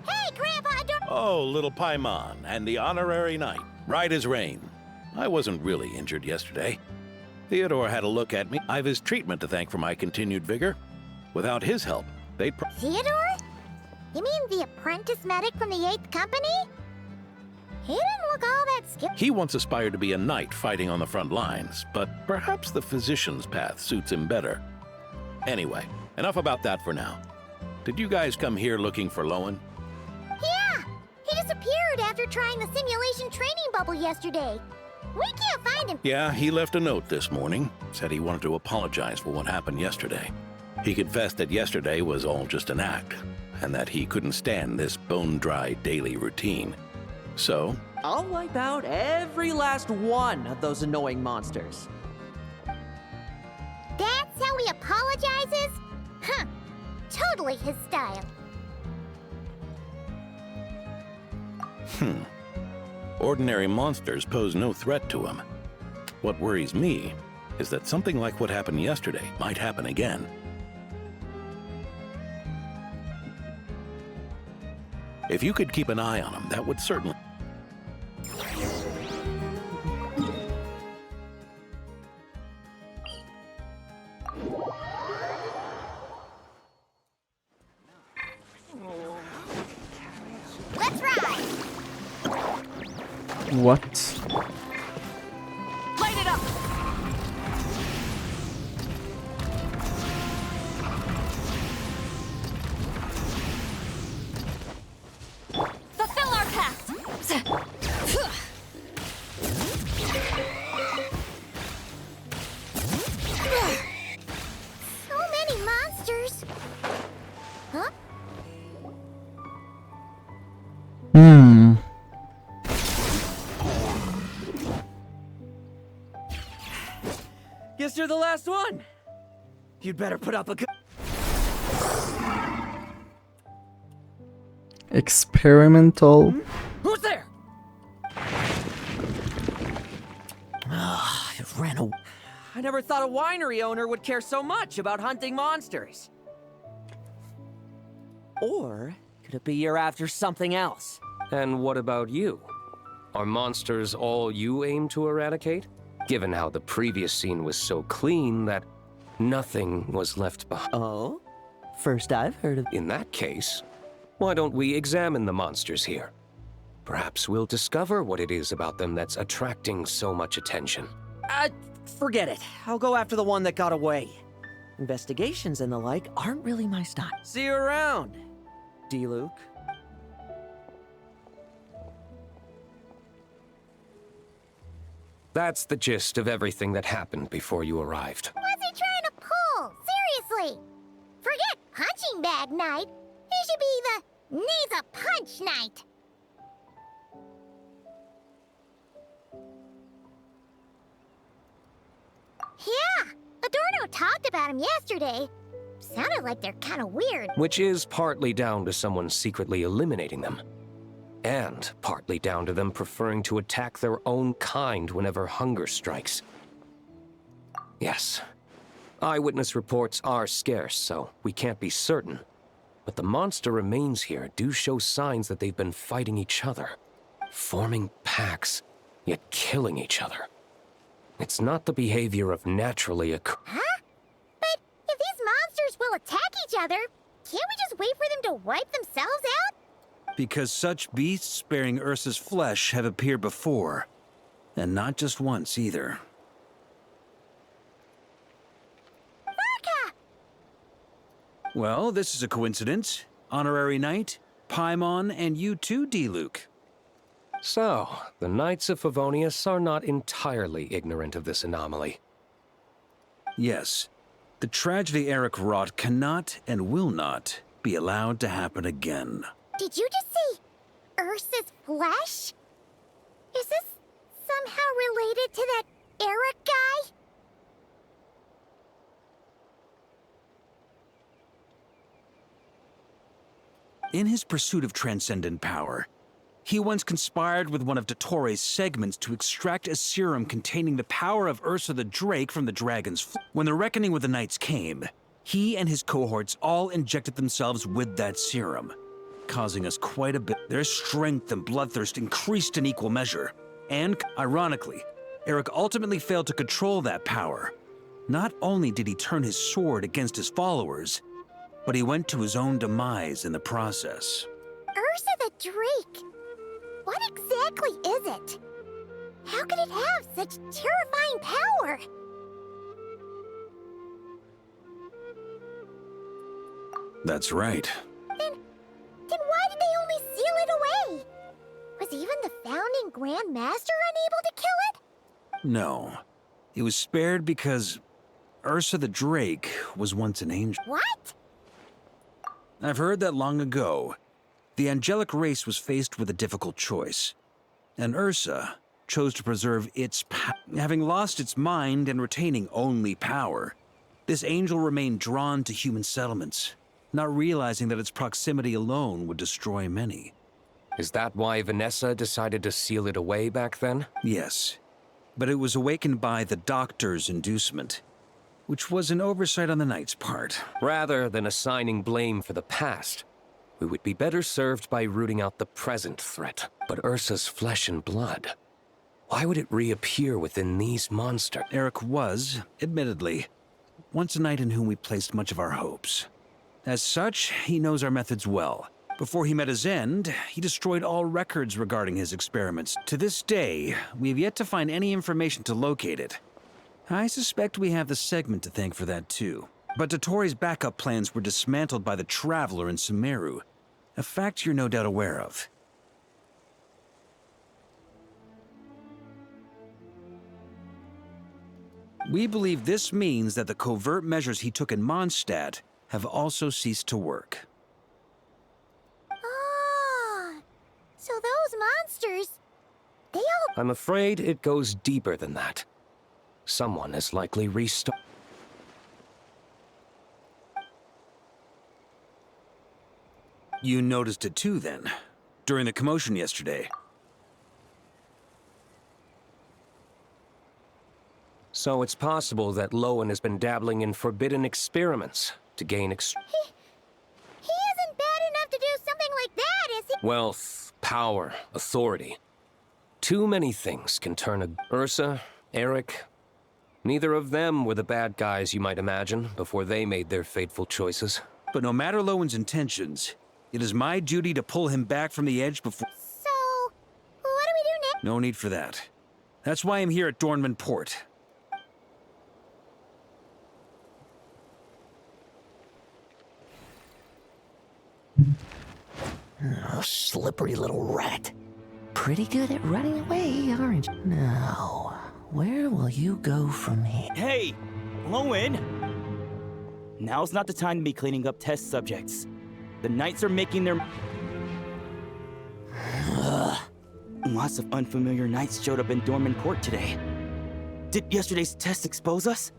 Hey, Grandpa Adorno! Oh, little Paimon and the honorary knight. Right as rain. I wasn't really injured yesterday. Theodore had a look at me. I've his treatment to thank for my continued vigor. Without his help, they'd Theodore? You mean the apprentice medic from the 8th Company? He didn't look all that skilled. He once aspired to be a knight fighting on the front lines, but perhaps the physician's path suits him better. Anyway, enough about that for now. Did you guys come here looking for Lohen? Yeah! He disappeared after trying the simulation training bubble yesterday. We can't find him. Yeah, he left a note this morning. Said he wanted to apologize for what happened yesterday. He confessed that yesterday was all just an act, and that he couldn't stand this bone-dry daily routine. So, I'll wipe out every last one of those annoying monsters. That's how he apologizes? Huh. Totally his style. Ordinary monsters pose no threat to him. What worries me is that something like what happened yesterday might happen again. If you could keep an eye on him, that would certainly... Let's ride! What? Light it up! Fulfill our pact! So many monsters. Huh? Guess you're the last one. You'd better put up a good... Experimental. Who's there? It ran away. I never thought a winery owner would care so much about hunting monsters. Or could it be you're after something else? And what about you? Are monsters all you aim to eradicate? Given how the previous scene was so clean that nothing was left behind. Oh? First I've heard of... In that case, why don't we examine the monsters here? Perhaps we'll discover what it is about them that's attracting so much attention. Forget it. I'll go after the one that got away. Investigations and the like aren't really my style. See you around, D-Luke. That's the gist of everything that happened before you arrived. What's he trying to pull? Seriously! Forget punching bag night. It should be the needs a punch night. Yeah, Adorno talked about him yesterday. Sounded like they're kind of weird. Which is partly down to someone secretly eliminating them. And partly down to them preferring to attack their own kind whenever hunger strikes. Yes, eyewitness reports are scarce, so we can't be certain. But the monster remains here do show signs that they've been fighting each other. Forming packs, yet killing each other. It's not the behavior of naturally Huh? But if these monsters will attack each other, can't we just wait for them to wipe themselves out? Because such beasts bearing Ursa's flesh have appeared before. And not just once, either. Varka! Well, this is a coincidence. Honorary Knight, Paimon, and you too, D-Luke. So, the Knights of Favonius are not entirely ignorant of this anomaly. Yes. The tragedy Eric wrought cannot and will not be allowed to happen again. Did you just see Ursa's flesh? Is this somehow related to that Eric guy? In his pursuit of transcendent power, he once conspired with one of Dottoro's segments to extract a serum containing the power of Ursa the Drake from the dragon's flesh. When the reckoning with the Knights came, he and his cohorts all injected themselves with that serum, causing us quite a bit. Their strength and bloodthirst increased in equal measure. And, ironically, Eric ultimately failed to control that power. Not only did he turn his sword against his followers, but he went to his own demise in the process. Ursa the Drake? What exactly is it? How could it have such terrifying power? That's right. Then why did they only seal it away? Was even the founding Grand Master unable to kill it? No. It was spared because Ursa the Drake was once an angel. What? I've heard that long ago, the angelic race was faced with a difficult choice, and Ursa chose to preserve its power. Having lost its mind and retaining only power, this angel remained drawn to human settlements, not realizing that its proximity alone would destroy many. Is that why Vanessa decided to seal it away back then? Yes, but it was awakened by the Doctor's inducement, which was an oversight on the Knight's part. Rather than assigning blame for the past, we would be better served by rooting out the present threat. But Ursa's flesh and blood, why would it reappear within these monsters? Eric was, admittedly, once a knight in whom we placed much of our hopes. As such, he knows our methods well. Before he met his end, he destroyed all records regarding his experiments. To this day, we have yet to find any information to locate it. I suspect we have the segment to thank for that too. But Dottoro's backup plans were dismantled by the Traveler in Sumeru, a fact you're no doubt aware of. We believe this means that the covert measures he took in Mondstadt have also ceased to work. Ah, so those monsters, they all... I'm afraid it goes deeper than that. Someone is likely restarted. You noticed it too, then, during the commotion yesterday. So it's possible that Lohen has been dabbling in forbidden experiments to gain He isn't bad enough to do something like that, is he? wealth, power, authority. Too many things can turn a... Ursa, Eric, neither of them were the bad guys you might imagine before they made their fateful choices. But no matter Lowen's intentions, it is my duty to pull him back from the edge before... So, what do we do next? No need for that. That's why I'm here at Dornman Port. Oh, slippery little rat. Pretty good at running away, aren't you? Now, where will you go from here? Hey, Lohen! Now's not the time to be cleaning up test subjects. The Knights are making their... Lots of unfamiliar Knights showed up in Dorman Court today. Did yesterday's test expose us?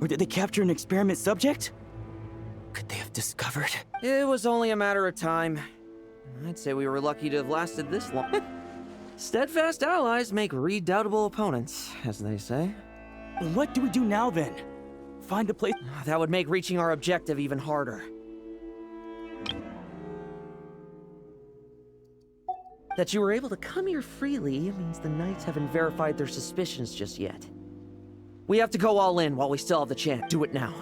Or did they capture an experiment subject? Could they have discovered? It was only a matter of time. I'd say we were lucky to have lasted this long. Steadfast allies make redoubtable opponents, as they say. What do we do now, then? Find a place... That would make reaching our objective even harder. That you were able to come here freely means the Knights haven't verified their suspicions just yet. We have to go all in while we still have the chance. Do it now.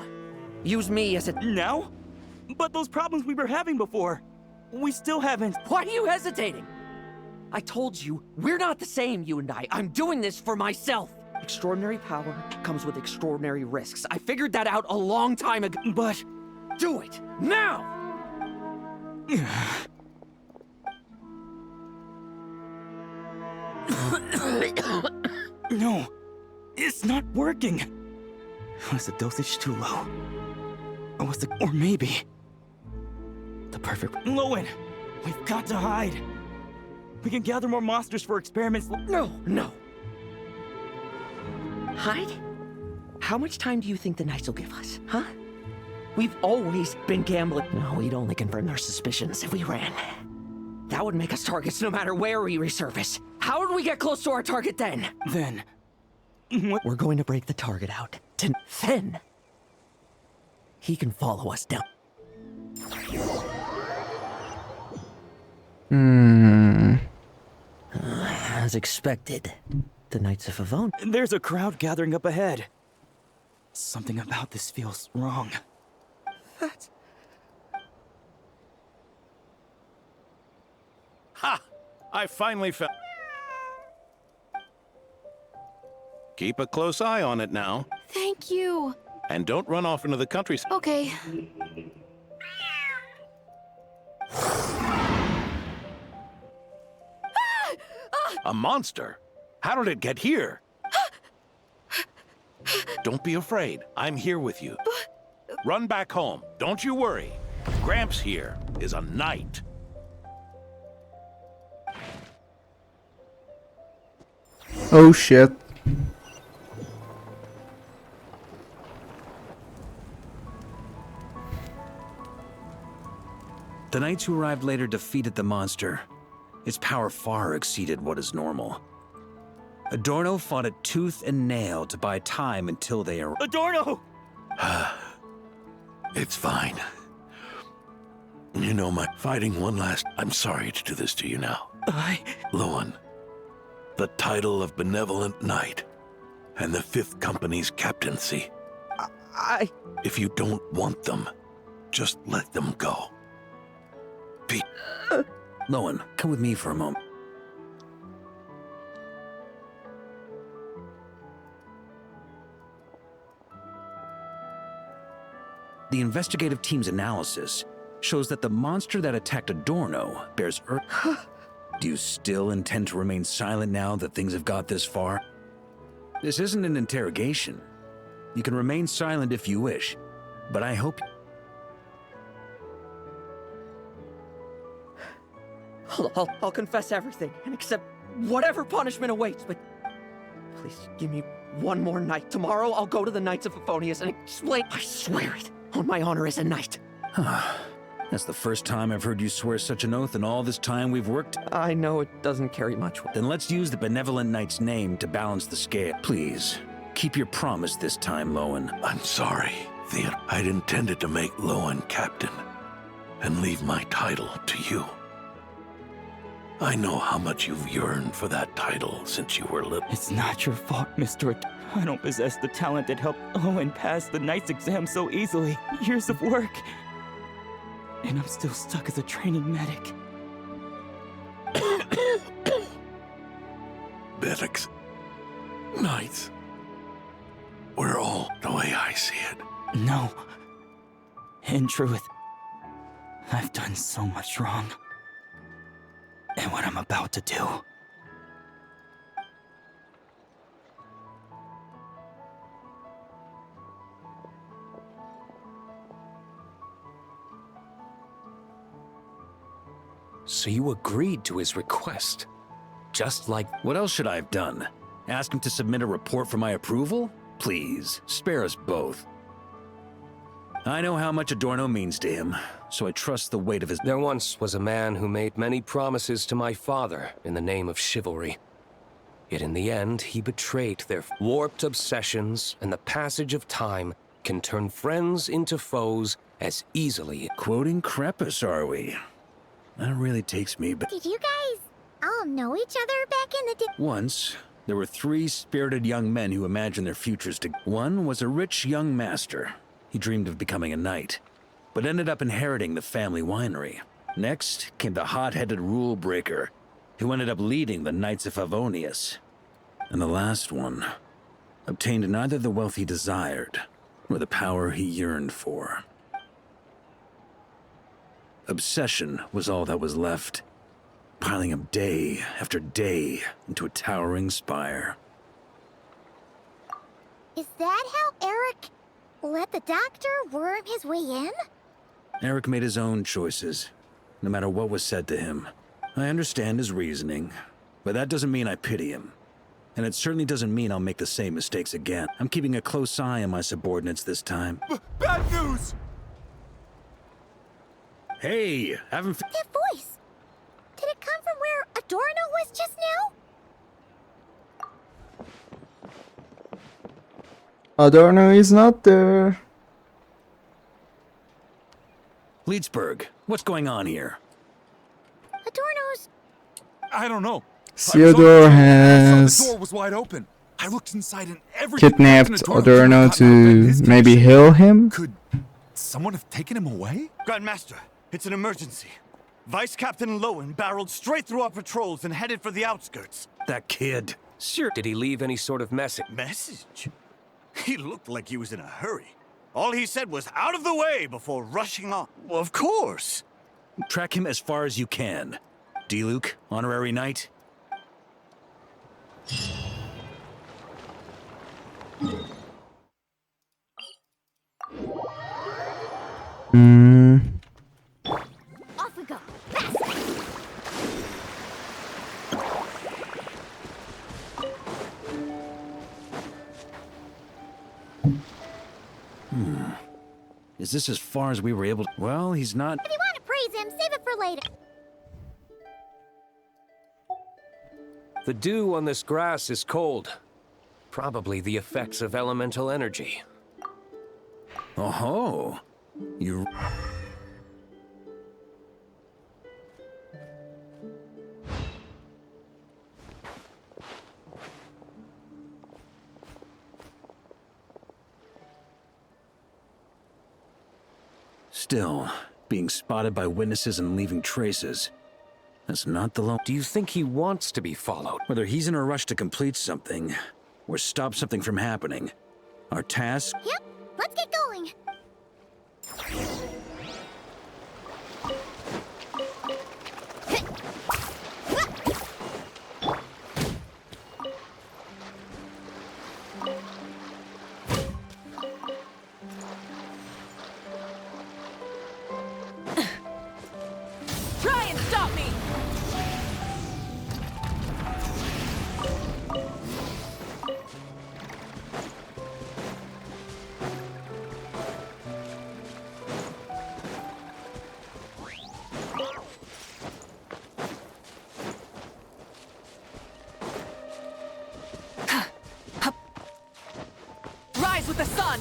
Use me as a... Now? But those problems we were having before, we still haven't... Why are you hesitating? I told you, we're not the same, you and I. I'm doing this for myself. Extraordinary power comes with extraordinary risks. I figured that out a long time ago. But do it now! No, it's not working. Was the dosage too low? Or was the... Or maybe... The perfect... Lohen! We've got to hide! We can gather more monsters for experiments... No. Hide? How much time do you think the Knights will give us, huh? We've always been gambling. No, we'd only confirm their suspicions if we ran. That would make us targets no matter where we resurface. How would we get close to our target then? Then... What? We're going to break the target out. Then... he can follow us down. As expected, the Knights of Favone. There's a crowd gathering up ahead. Something about this feels wrong. That's... Ha! I finally found... Keep a close eye on it now. Thank you. And don't run off into the countryside. Okay. A monster? How did it get here? Don't be afraid. I'm here with you. Run back home. Don't you worry. Gramps here is a knight. Oh shit. The Knights who arrived later defeated the monster. Its power far exceeded what is normal. Adorno fought it tooth and nail to buy time until they arrived. Adorno! It's fine. You know, my fighting one last... I'm sorry to do this to you now. Lohen, the title of Benevolent Knight and the 5th Company's captaincy. If you don't want them, just let them go. Lohen, come with me for a moment. The investigative team's analysis shows that the monster that attacked Adorno bears Do you still intend to remain silent now that things have got this far? This isn't an interrogation. You can remain silent if you wish, but I hope... I'll confess everything and accept whatever punishment awaits, but please give me one more night. Tomorrow I'll go to the Knights of Favonius and explain. I swear it on my honor as a knight. That's the first time I've heard you swear such an oath in all this time we've worked. I know it doesn't carry much weight. Then let's use the Benevolent Knight's name to balance the scale. Please, keep your promise this time, Lohen. I'm sorry, Theodore. I'd intended to make Lohen captain and leave my title to you. I know how much you've yearned for that title since you were little. It's not your fault, Mr. I don't possess the talent that helped Owen pass the Knight's exam so easily. Years of work. And I'm still stuck as a training medic. Medics. Knights. We're all the way I see it. No. In truth, I've done so much wrong. what I'm about to do. So you agreed to his request? Just like... What else should I have done? Ask him to submit a report for my approval? Please, spare us both. I know how much Adorno means to him, so I trust the weight of his... There once was a man who made many promises to my father in the name of chivalry. Yet in the end, he betrayed their warped obsessions, and the passage of time can turn friends into foes as easily. Quoting Crepus, are we? That really takes me back. Did you guys all know each other back in the day? Once, there were 3 spirited young men who imagined their futures to... One was a rich young master. He dreamed of becoming a knight, but ended up inheriting the family winery. Next came the hot-headed rule breaker, who ended up leading the Knights of Favonius. And the last one obtained neither the wealth he desired, nor the power he yearned for. Obsession was all that was left, piling up day after day into a towering spire. Is that how Eric let the doctor worm his way in? Eric made his own choices, no matter what was said to him. I understand his reasoning, but that doesn't mean I pity him. And it certainly doesn't mean I'll make the same mistakes again. I'm keeping a close eye on my subordinates this time. Bad news! Hey, haven't... That voice! Did it come from where Adorno was just now? Adorno is not there. Leedsburg, what's going on here? Adorno's... I don't know. Theodore The has door was wide open. I looked inside and everything... kidnapped Adorno to maybe heal him. Could someone have taken him away? Grandmaster, it's an emergency. Vice Captain Lohen barreled straight through our patrols and headed for the outskirts. That kid. Sure. Did he leave any sort of message? Message? He looked like he was in a hurry. All he said was out of the way before rushing on. Well, of course. Track him as far as you can. D-Luke, honorary knight. Off we go. Is this as far as we were able to... Well, he's not... If you want to praise him, save it for later. The dew on this grass is cold. Probably the effects of elemental energy. Oh-ho. You... Still, being spotted by witnesses and leaving traces. That's not the law. Do you think he wants to be followed? Whether he's in a rush to complete something, or stop something from happening, our task... Yep, let's get going. Try and stop me! Rise with the sun!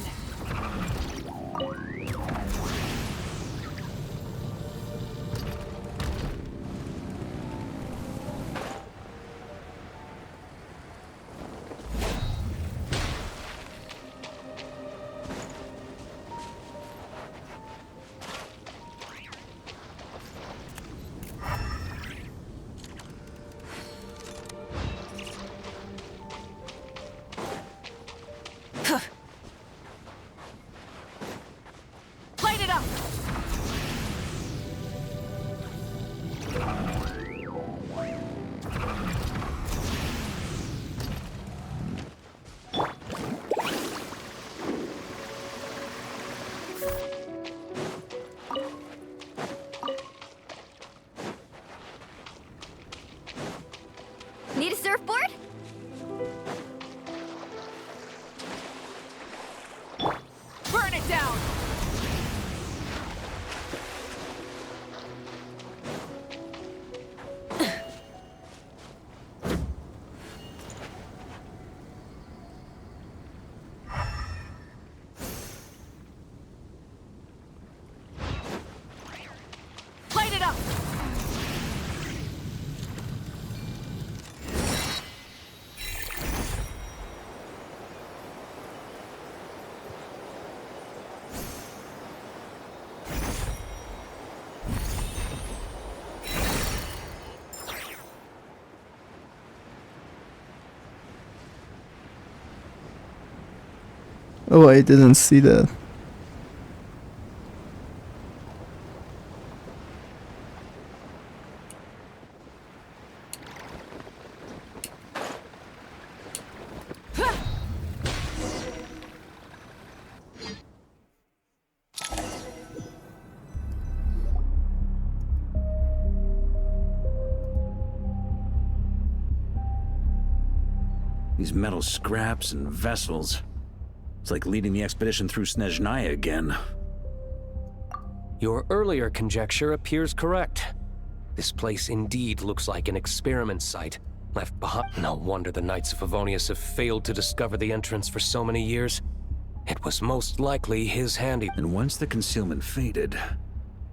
Oh, I didn't see that. These metal scraps and vessels. It's like leading the expedition through Snezhnaya again. Your earlier conjecture appears correct. This place indeed looks like an experiment site, left behind. No wonder the Knights of Favonius have failed to discover the entrance for so many years. It was most likely his handy. And once the concealment faded,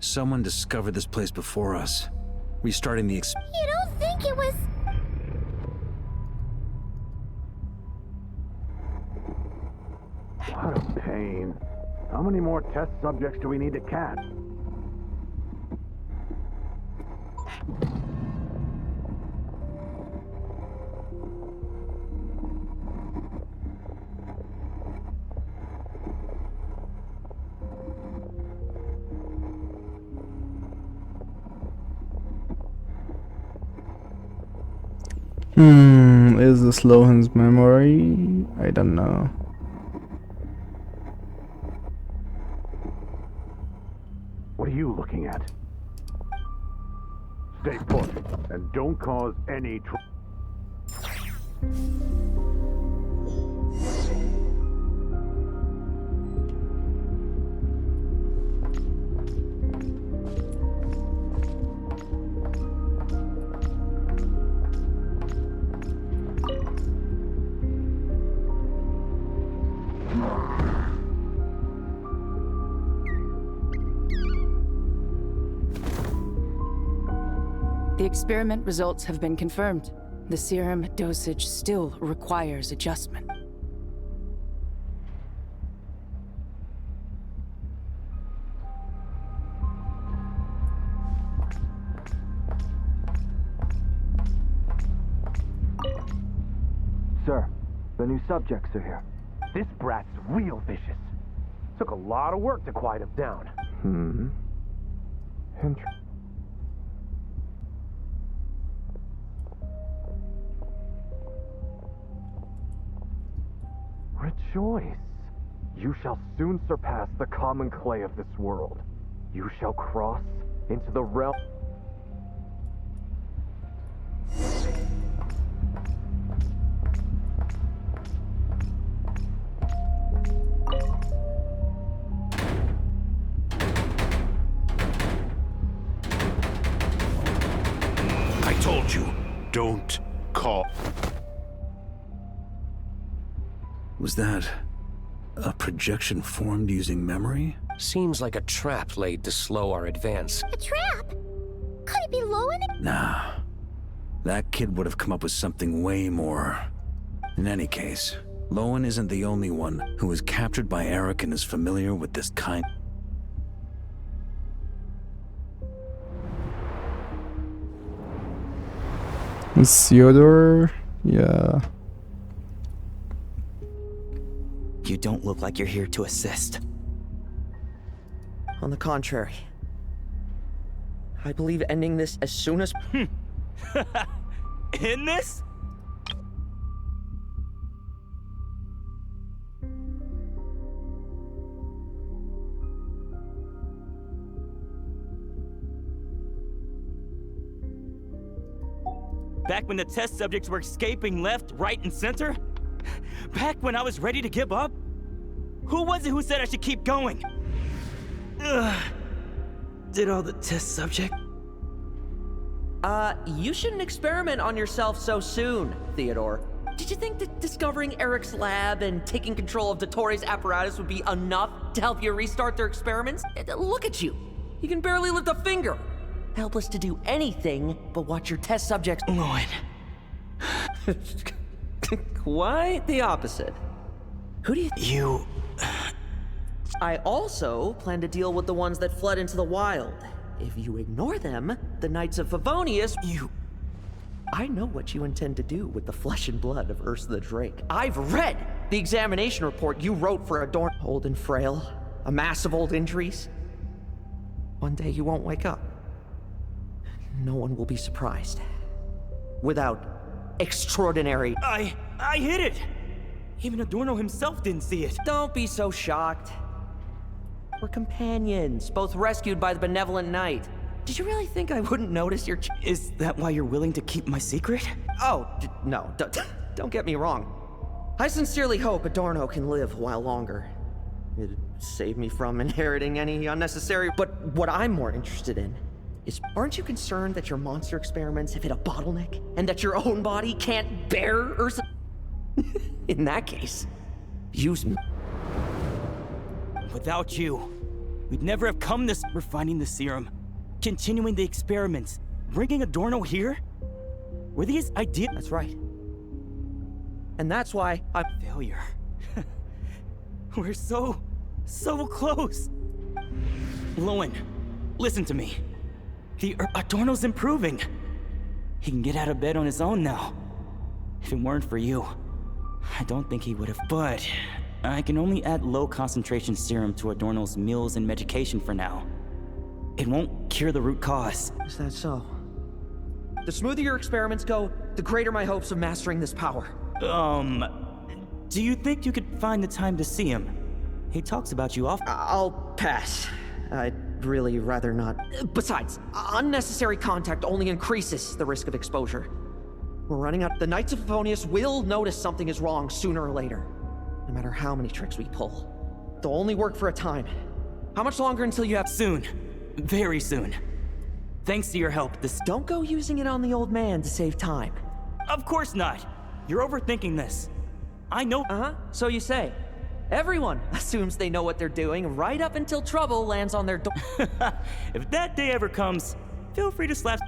someone discovered this place before us, restarting the You don't think it was... What a pain. How many more test subjects do we need to catch? Is this Lohen's memory? I don't know. What are you looking at? Stay put, and don't cause any trouble. The experiment results have been confirmed. The serum dosage still requires adjustment. Sir, the new subjects are here. This brat's real vicious. Took a lot of work to quiet him down. Rejoice. You shall soon surpass the common clay of this world. You shall cross into the realm. I told you, don't call. Was that a projection formed using memory? Seems like a trap laid to slow our advance. A trap? Could it be Lohen? Nah. That kid would have come up with something way more. In any case, Lohen isn't the only one who was captured by Eric and is familiar with this kind. Theodore? Yeah. You don't look like you're here to assist. On the contrary, I believe ending this as soon as... In this? Back when the test subjects were escaping left, right, and center? Back when I was ready to give up? Who was it who said I should keep going? Ugh. Did all the test subjects? You shouldn't experiment on yourself so soon, Theodore. Did you think that discovering Eric's lab and taking control of Dottores' apparatus would be enough to help you restart their experiments? Look at you. You can barely lift a finger. Helpless to do anything but watch your test subjects... Lohen. Quite the opposite. Who do you... You... I also plan to deal with the ones that fled into the wild. If you ignore them, the Knights of Favonius... You... I know what you intend to do with the flesh and blood of Ursa the Drake. I've read The examination report you wrote for Adorno. Old and frail, a mass of old injuries. One day you won't wake up. No one will be surprised. Without extraordinary... I hit it! Even Adorno himself didn't see it. Don't be so shocked. We're companions, both rescued by the benevolent knight. Did you really think I wouldn't notice your... Is that why you're willing to keep my secret? Oh, no, don't get me wrong. I sincerely hope Adorno can live a while longer. It'd save me from inheriting any unnecessary... But what I'm more interested in is, aren't you concerned that your monster experiments have hit a bottleneck? And that your own body can't bear Ursa? In that case, use me. Without you, we'd never have come this... We're finding the serum, continuing the experiments, bringing Adorno here? Were these ideas... That's right. And that's why I'm... Failure. We're so close. Lohen, listen to me. The Adorno's improving. He can get out of bed on his own now. If it weren't for you, I don't think he would have. But I can only add low concentration serum to Adorno's meals and medication for now. It won't cure the root cause. Is that so? The smoother your experiments go, the greater my hopes of mastering this power. Do you think you could find the time to see him? He talks about you often. I'll pass. I'd really rather not. Besides, unnecessary contact only increases the risk of exposure. We're running out. The Knights of Favonius will notice something is wrong sooner or later, no matter how many tricks we pull. They'll only work for a time. How much longer until you have... Soon. Very soon. Thanks to your help, this... Don't go using it on the old man to save time. Of course not. You're overthinking this. I know... Uh-huh, so you say. Everyone assumes they know what they're doing right up until trouble lands on their door. If that day ever comes, feel free to slap...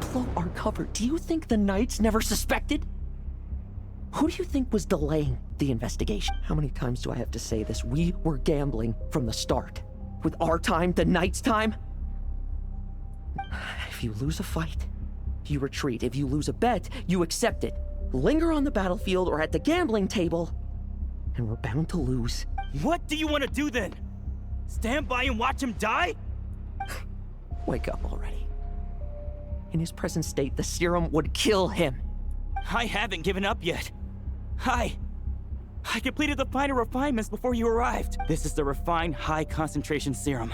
Below our cover, do you think the Knights never suspected? Who do you think was delaying the investigation? How many times do I have to say this? We were gambling from the start. With our time, the Knights' time. If you lose a fight, you retreat. If you lose a bet, you accept it. Linger on the battlefield or at the gambling table, and we're bound to lose. What do you want to do then? Stand by and watch him die? Wake up already. In his present state, the serum would kill him. I haven't given up yet. I completed the final refinements before you arrived. This is the refined high-concentration serum.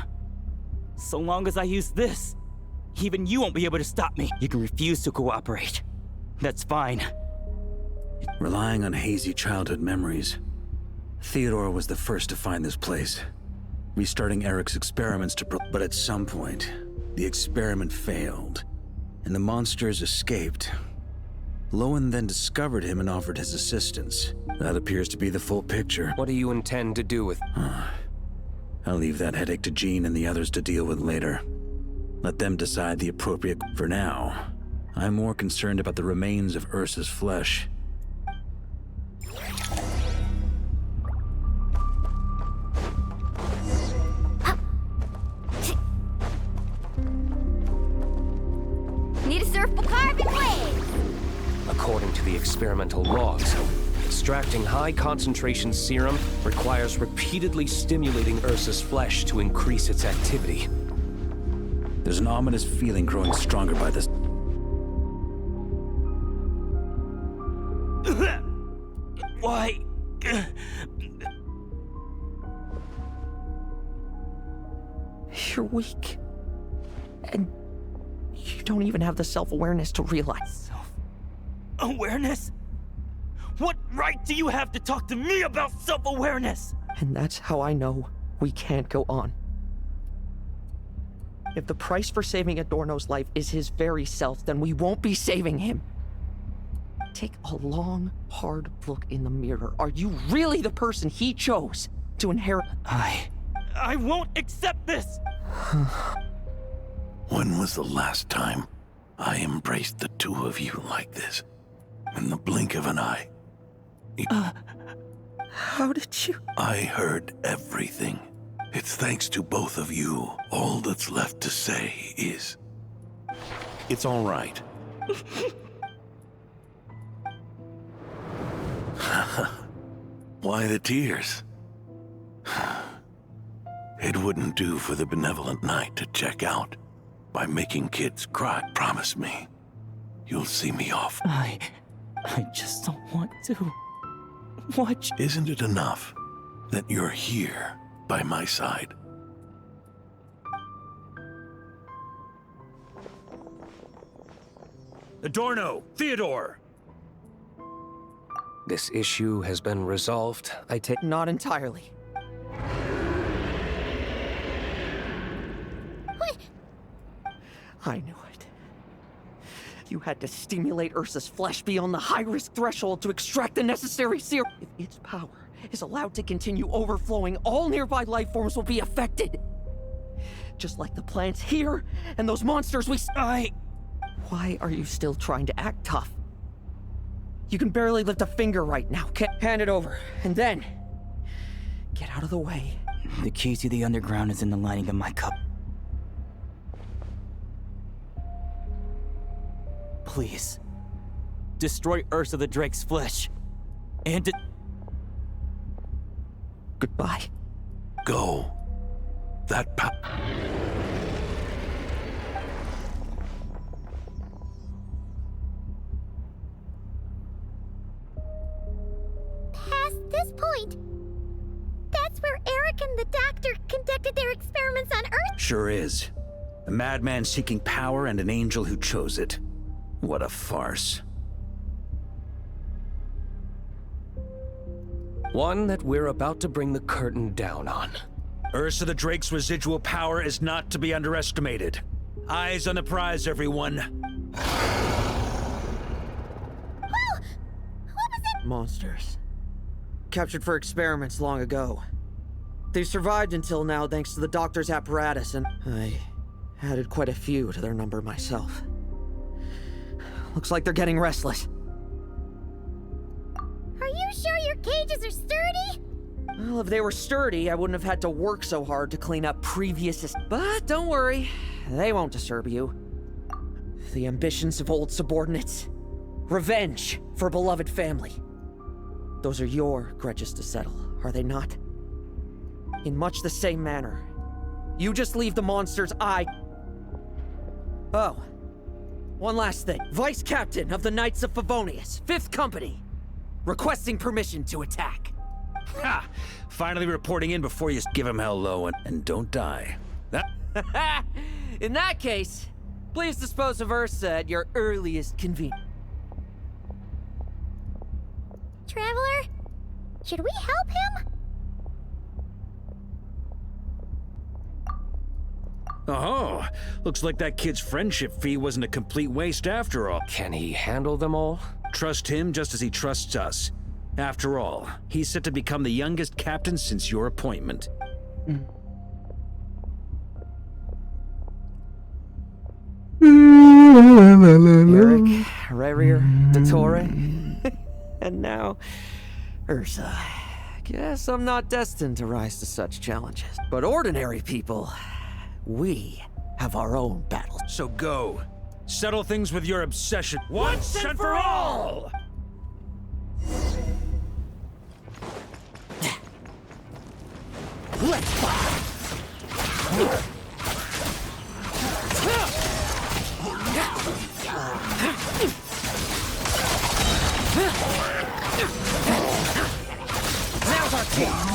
So long as I use this, even you won't be able to stop me. You can refuse to cooperate. That's fine. Relying on hazy childhood memories, Theodore was the first to find this place, restarting Eric's experiments but at some point, the experiment failed, and the monsters escaped. Lohen then discovered him and offered his assistance. That appears to be the full picture. What do you intend to do with... I'll leave that headache to Jean and the others to deal with later. Let them decide the appropriate... For now, I'm more concerned about the remains of Ursa's flesh. Need a surfable carbon blade! According to the experimental logs, extracting high-concentration serum requires repeatedly stimulating Ursa's flesh to increase its activity. There's an ominous feeling growing stronger by this... Why? You're weak. And you don't even have the self-awareness to realize. Self-awareness? What right do you have to talk to me about self-awareness? And that's how I know we can't go on. If the price for saving Adorno's life is his very self, then we won't be saving him. Take a long, hard look in the mirror. Are you really the person he chose to inherit? I won't accept this! When was the last time I embraced the two of you like this? In the blink of an eye. How did you? I heard everything. It's thanks to both of you. All that's left to say is... It's all right. Why the tears? It wouldn't do for the benevolent knight to check out by making kids cry. Promise me, you'll see me off. I just don't want to watch. Isn't it enough that you're here by my side? Adorno, Theodore! This issue has been resolved, I take. Not entirely. What? I knew it. You had to stimulate Ursa's flesh beyond the high-risk threshold to extract the necessary serum. If its power is allowed to continue overflowing, all nearby life forms will be affected. Just like the plants here and those monsters we... Why are you still trying to act tough? You can barely lift a finger right now. Hand it over, and then... get out of the way. The key to the underground is in the lining of my cup. Please. Destroy Ursa the Drake's flesh. And Goodbye. Go. That Past this point, that's where Eric and the doctor conducted their experiments on Earth? Sure is. A madman seeking power and an angel who chose it. What a farce. One that we're about to bring the curtain down on. Ursa the Drake's residual power is not to be underestimated. Eyes on the prize, everyone. Monsters. Captured for experiments long ago. They've survived until now thanks to the doctor's apparatus, and I added quite a few to their number myself. Looks like they're getting restless. Are you sure your cages are sturdy? Well, if they were sturdy, I wouldn't have had to work so hard to clean up previous... But don't worry, they won't disturb you. The ambitions of old subordinates. Revenge for beloved family. Those are your grudges to settle, are they not? In much the same manner. You just leave the monster's eye... Oh. One last thing. Vice Captain of the Knights of Favonius, 5th Company. Requesting permission to attack. Ha! Finally reporting in before you give him hell, Lohen, and don't die. In that case, please dispose of Ursa at your earliest convenience. Traveler, should we help him? Oh, looks like that kid's friendship fee wasn't a complete waste after all. Can he handle them all? Trust him just as he trusts us. After all, he's set to become the youngest captain since your appointment. Eric, Rerir, Dottore, and now Ursa. Guess I'm not destined to rise to such challenges. But ordinary people, we have our own battles. So go. Settle things with your obsession once and for all! Let's fight! Now's our chance!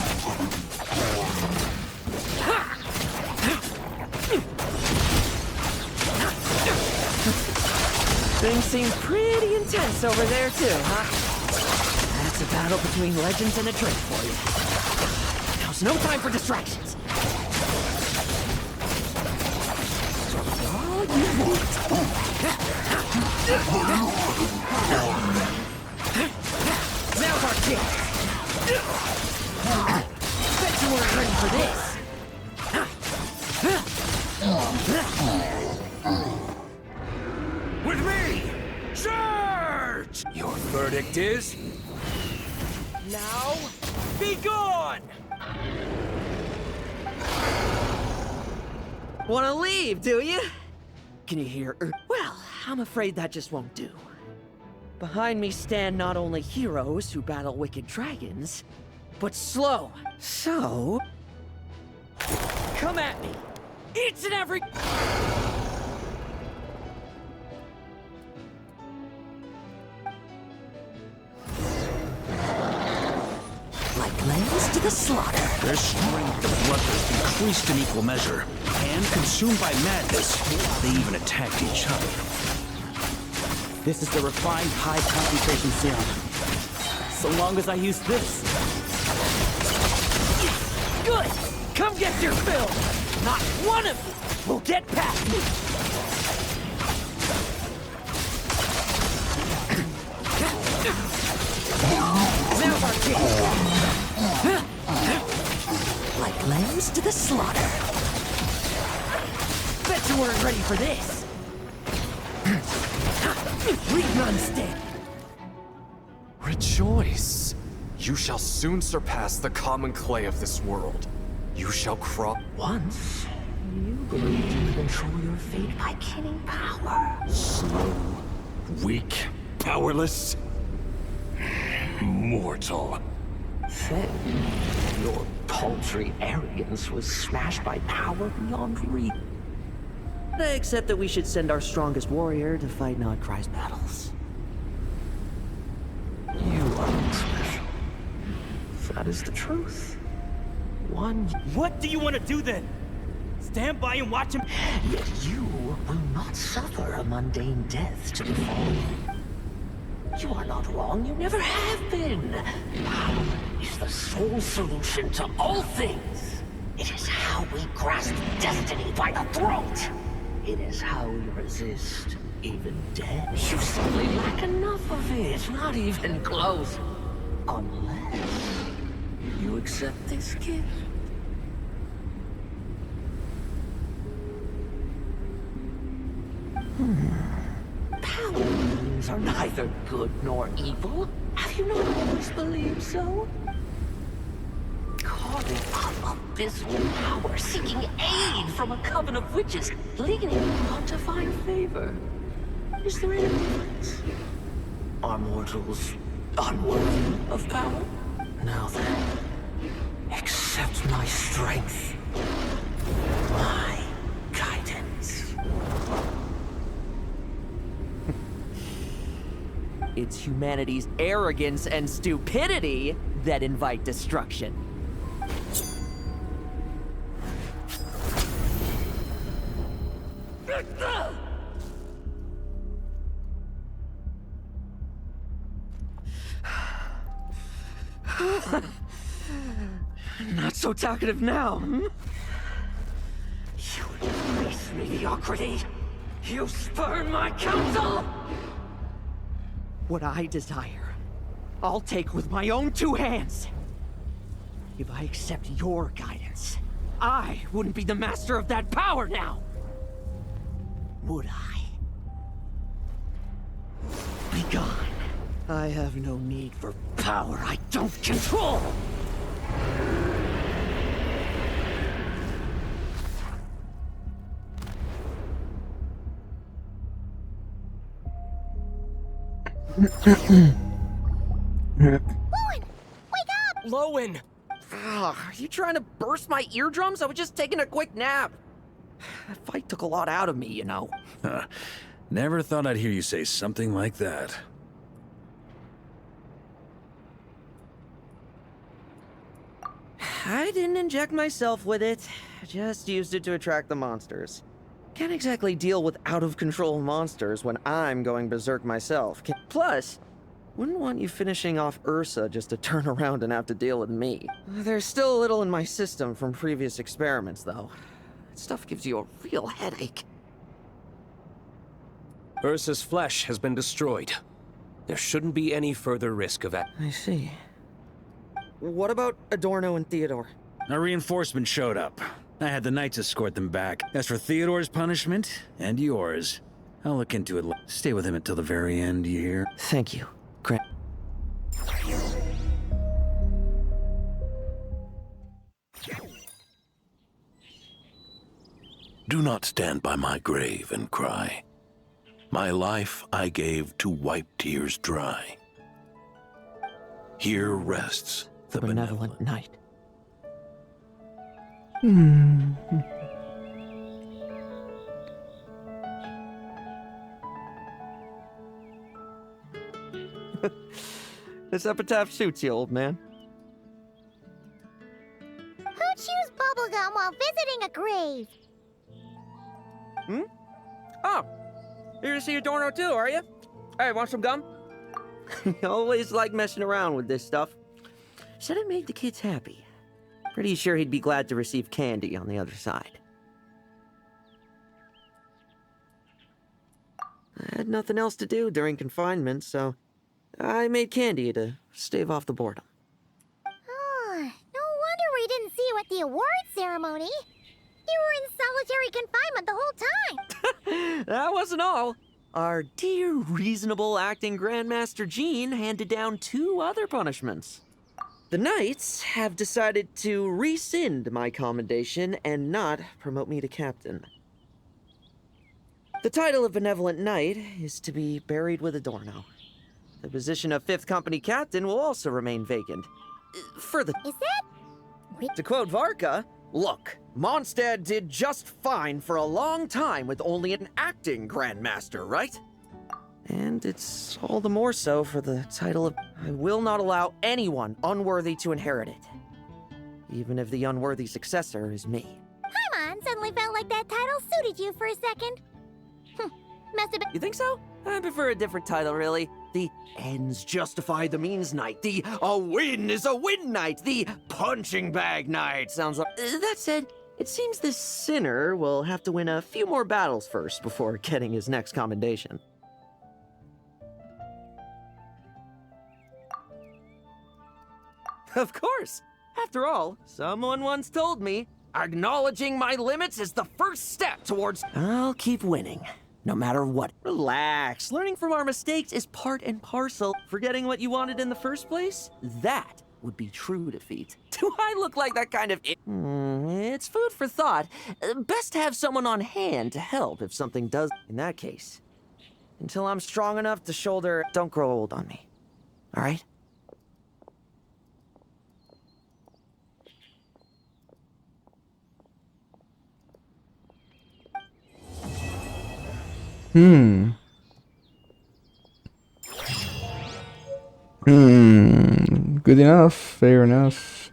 Things seem pretty intense over there too, huh? That's a battle between legends and a drink for you. Now's no time for distractions. All you Now's our chance. Bet you weren't ready for this. With me! Charge! Your verdict is... Now, be gone! Wanna leave, do you? Can you hear Well, I'm afraid that just won't do. Behind me stand not only heroes who battle wicked dragons, but slow. So... come at me! Each and every... Like lambs to the slaughter. Their strength and bloodthirst increased in equal measure, and consumed by madness, they even attacked each other. This is the refined high-concentration serum. So long as I use this. Good! Come get your fill! Not one of you will get past me! Now's our chance! Like lambs to the slaughter. Bet you weren't ready for this! Run instead! Rejoice! You shall soon surpass the common clay of this world. You shall cross. Once, you believed you could control your fate by killing power. Slow, weak, powerless, mortal. Then, your paltry arrogance was smashed by power beyond reach. Except that we should send our strongest warrior to fight Nod-Krai's battles. You are special. That is the truth. One. What do you want to do then? Stand by and watch him? Yet you will not suffer a mundane death to befall you. You are not wrong, you never have been. Power is the sole solution to all things. It is how we grasp destiny by the throat. It is how we resist even death. You simply lack enough of it, not even close. Unless you accept this gift. Power means are neither good nor evil. Have you not always believed so? Carving up abysmal power, seeking aid from a coven of witches, leaning on to find favor. Is there any difference? Are mortals unworthy of power? Now then, accept my strength, my guidance. It's humanity's arrogance and stupidity that invite destruction. Not so talkative now, hmm? You embrace mediocrity. You spurn my counsel. What I desire, I'll take with my own two hands. If I accept your guidance, I wouldn't be the master of that power now. Would I? Be gone. I have no need for power I don't control. Lohen! Wake up! Lohen! Are you trying to burst my eardrums? I was just taking a quick nap. That fight took a lot out of me, you know. Never thought I'd hear you say something like that. I didn't inject myself with it. I just used it to attract the monsters. Can't exactly deal with out-of-control monsters when I'm going berserk myself. Plus, wouldn't want you finishing off Ursa just to turn around and have to deal with me. There's still a little in my system from previous experiments, though. That stuff gives you a real headache. Ursa's flesh has been destroyed. There shouldn't be any further risk of that. I see. What about Adorno and Theodore? A reinforcement showed up. I had the Knights escort them back. As for Theodore's punishment, and yours, I'll look into it. Stay with him until the very end, you hear? Thank you, Grant. Do not stand by my grave and cry. My life I gave to wipe tears dry. Here rests The benevolent knight. This epitaph suits you, old man. Who chews bubblegum while visiting a grave? Oh, here to see Adorno too, are you? Hey, want some gum? Always like messing around with this stuff. Said it made the kids happy. Pretty sure he'd be glad to receive candy on the other side. I had nothing else to do during confinement, so I made candy to stave off the boredom. Oh, no wonder we didn't see you at the award ceremony. You were in solitary confinement the whole time. That wasn't all. Our dear, reasonable acting Grandmaster Jean handed down 2 other punishments. The Knights have decided to rescind my commendation and not promote me to captain. The title of Benevolent Knight is to be buried with Adorno. The position of 5th Company Captain will also remain vacant. For the... Is that... To quote Varka, look, Mondstadt did just fine for a long time with only an acting Grandmaster, right? And it's all the more so for the title of... I will not allow anyone unworthy to inherit it. Even if the unworthy successor is me. Paimon suddenly felt like that title suited you for a second. Must have been... You think so? I prefer a different title, really. The ends justify the means knight. The a win is a win knight. The punching bag knight. Sounds like... that said, it seems this sinner will have to win a few more battles first before getting his next commendation. Of course. After all, someone once told me, acknowledging my limits is the first step towards... I'll keep winning. No matter what. Relax. Learning from our mistakes is part and parcel. Forgetting what you wanted in the first place? That would be true defeat. Do I look like that kind of... it's food for thought. Best to have someone on hand to help if something does... In that case, until I'm strong enough to shoulder... Don't grow old on me. All right? Good enough, fair enough.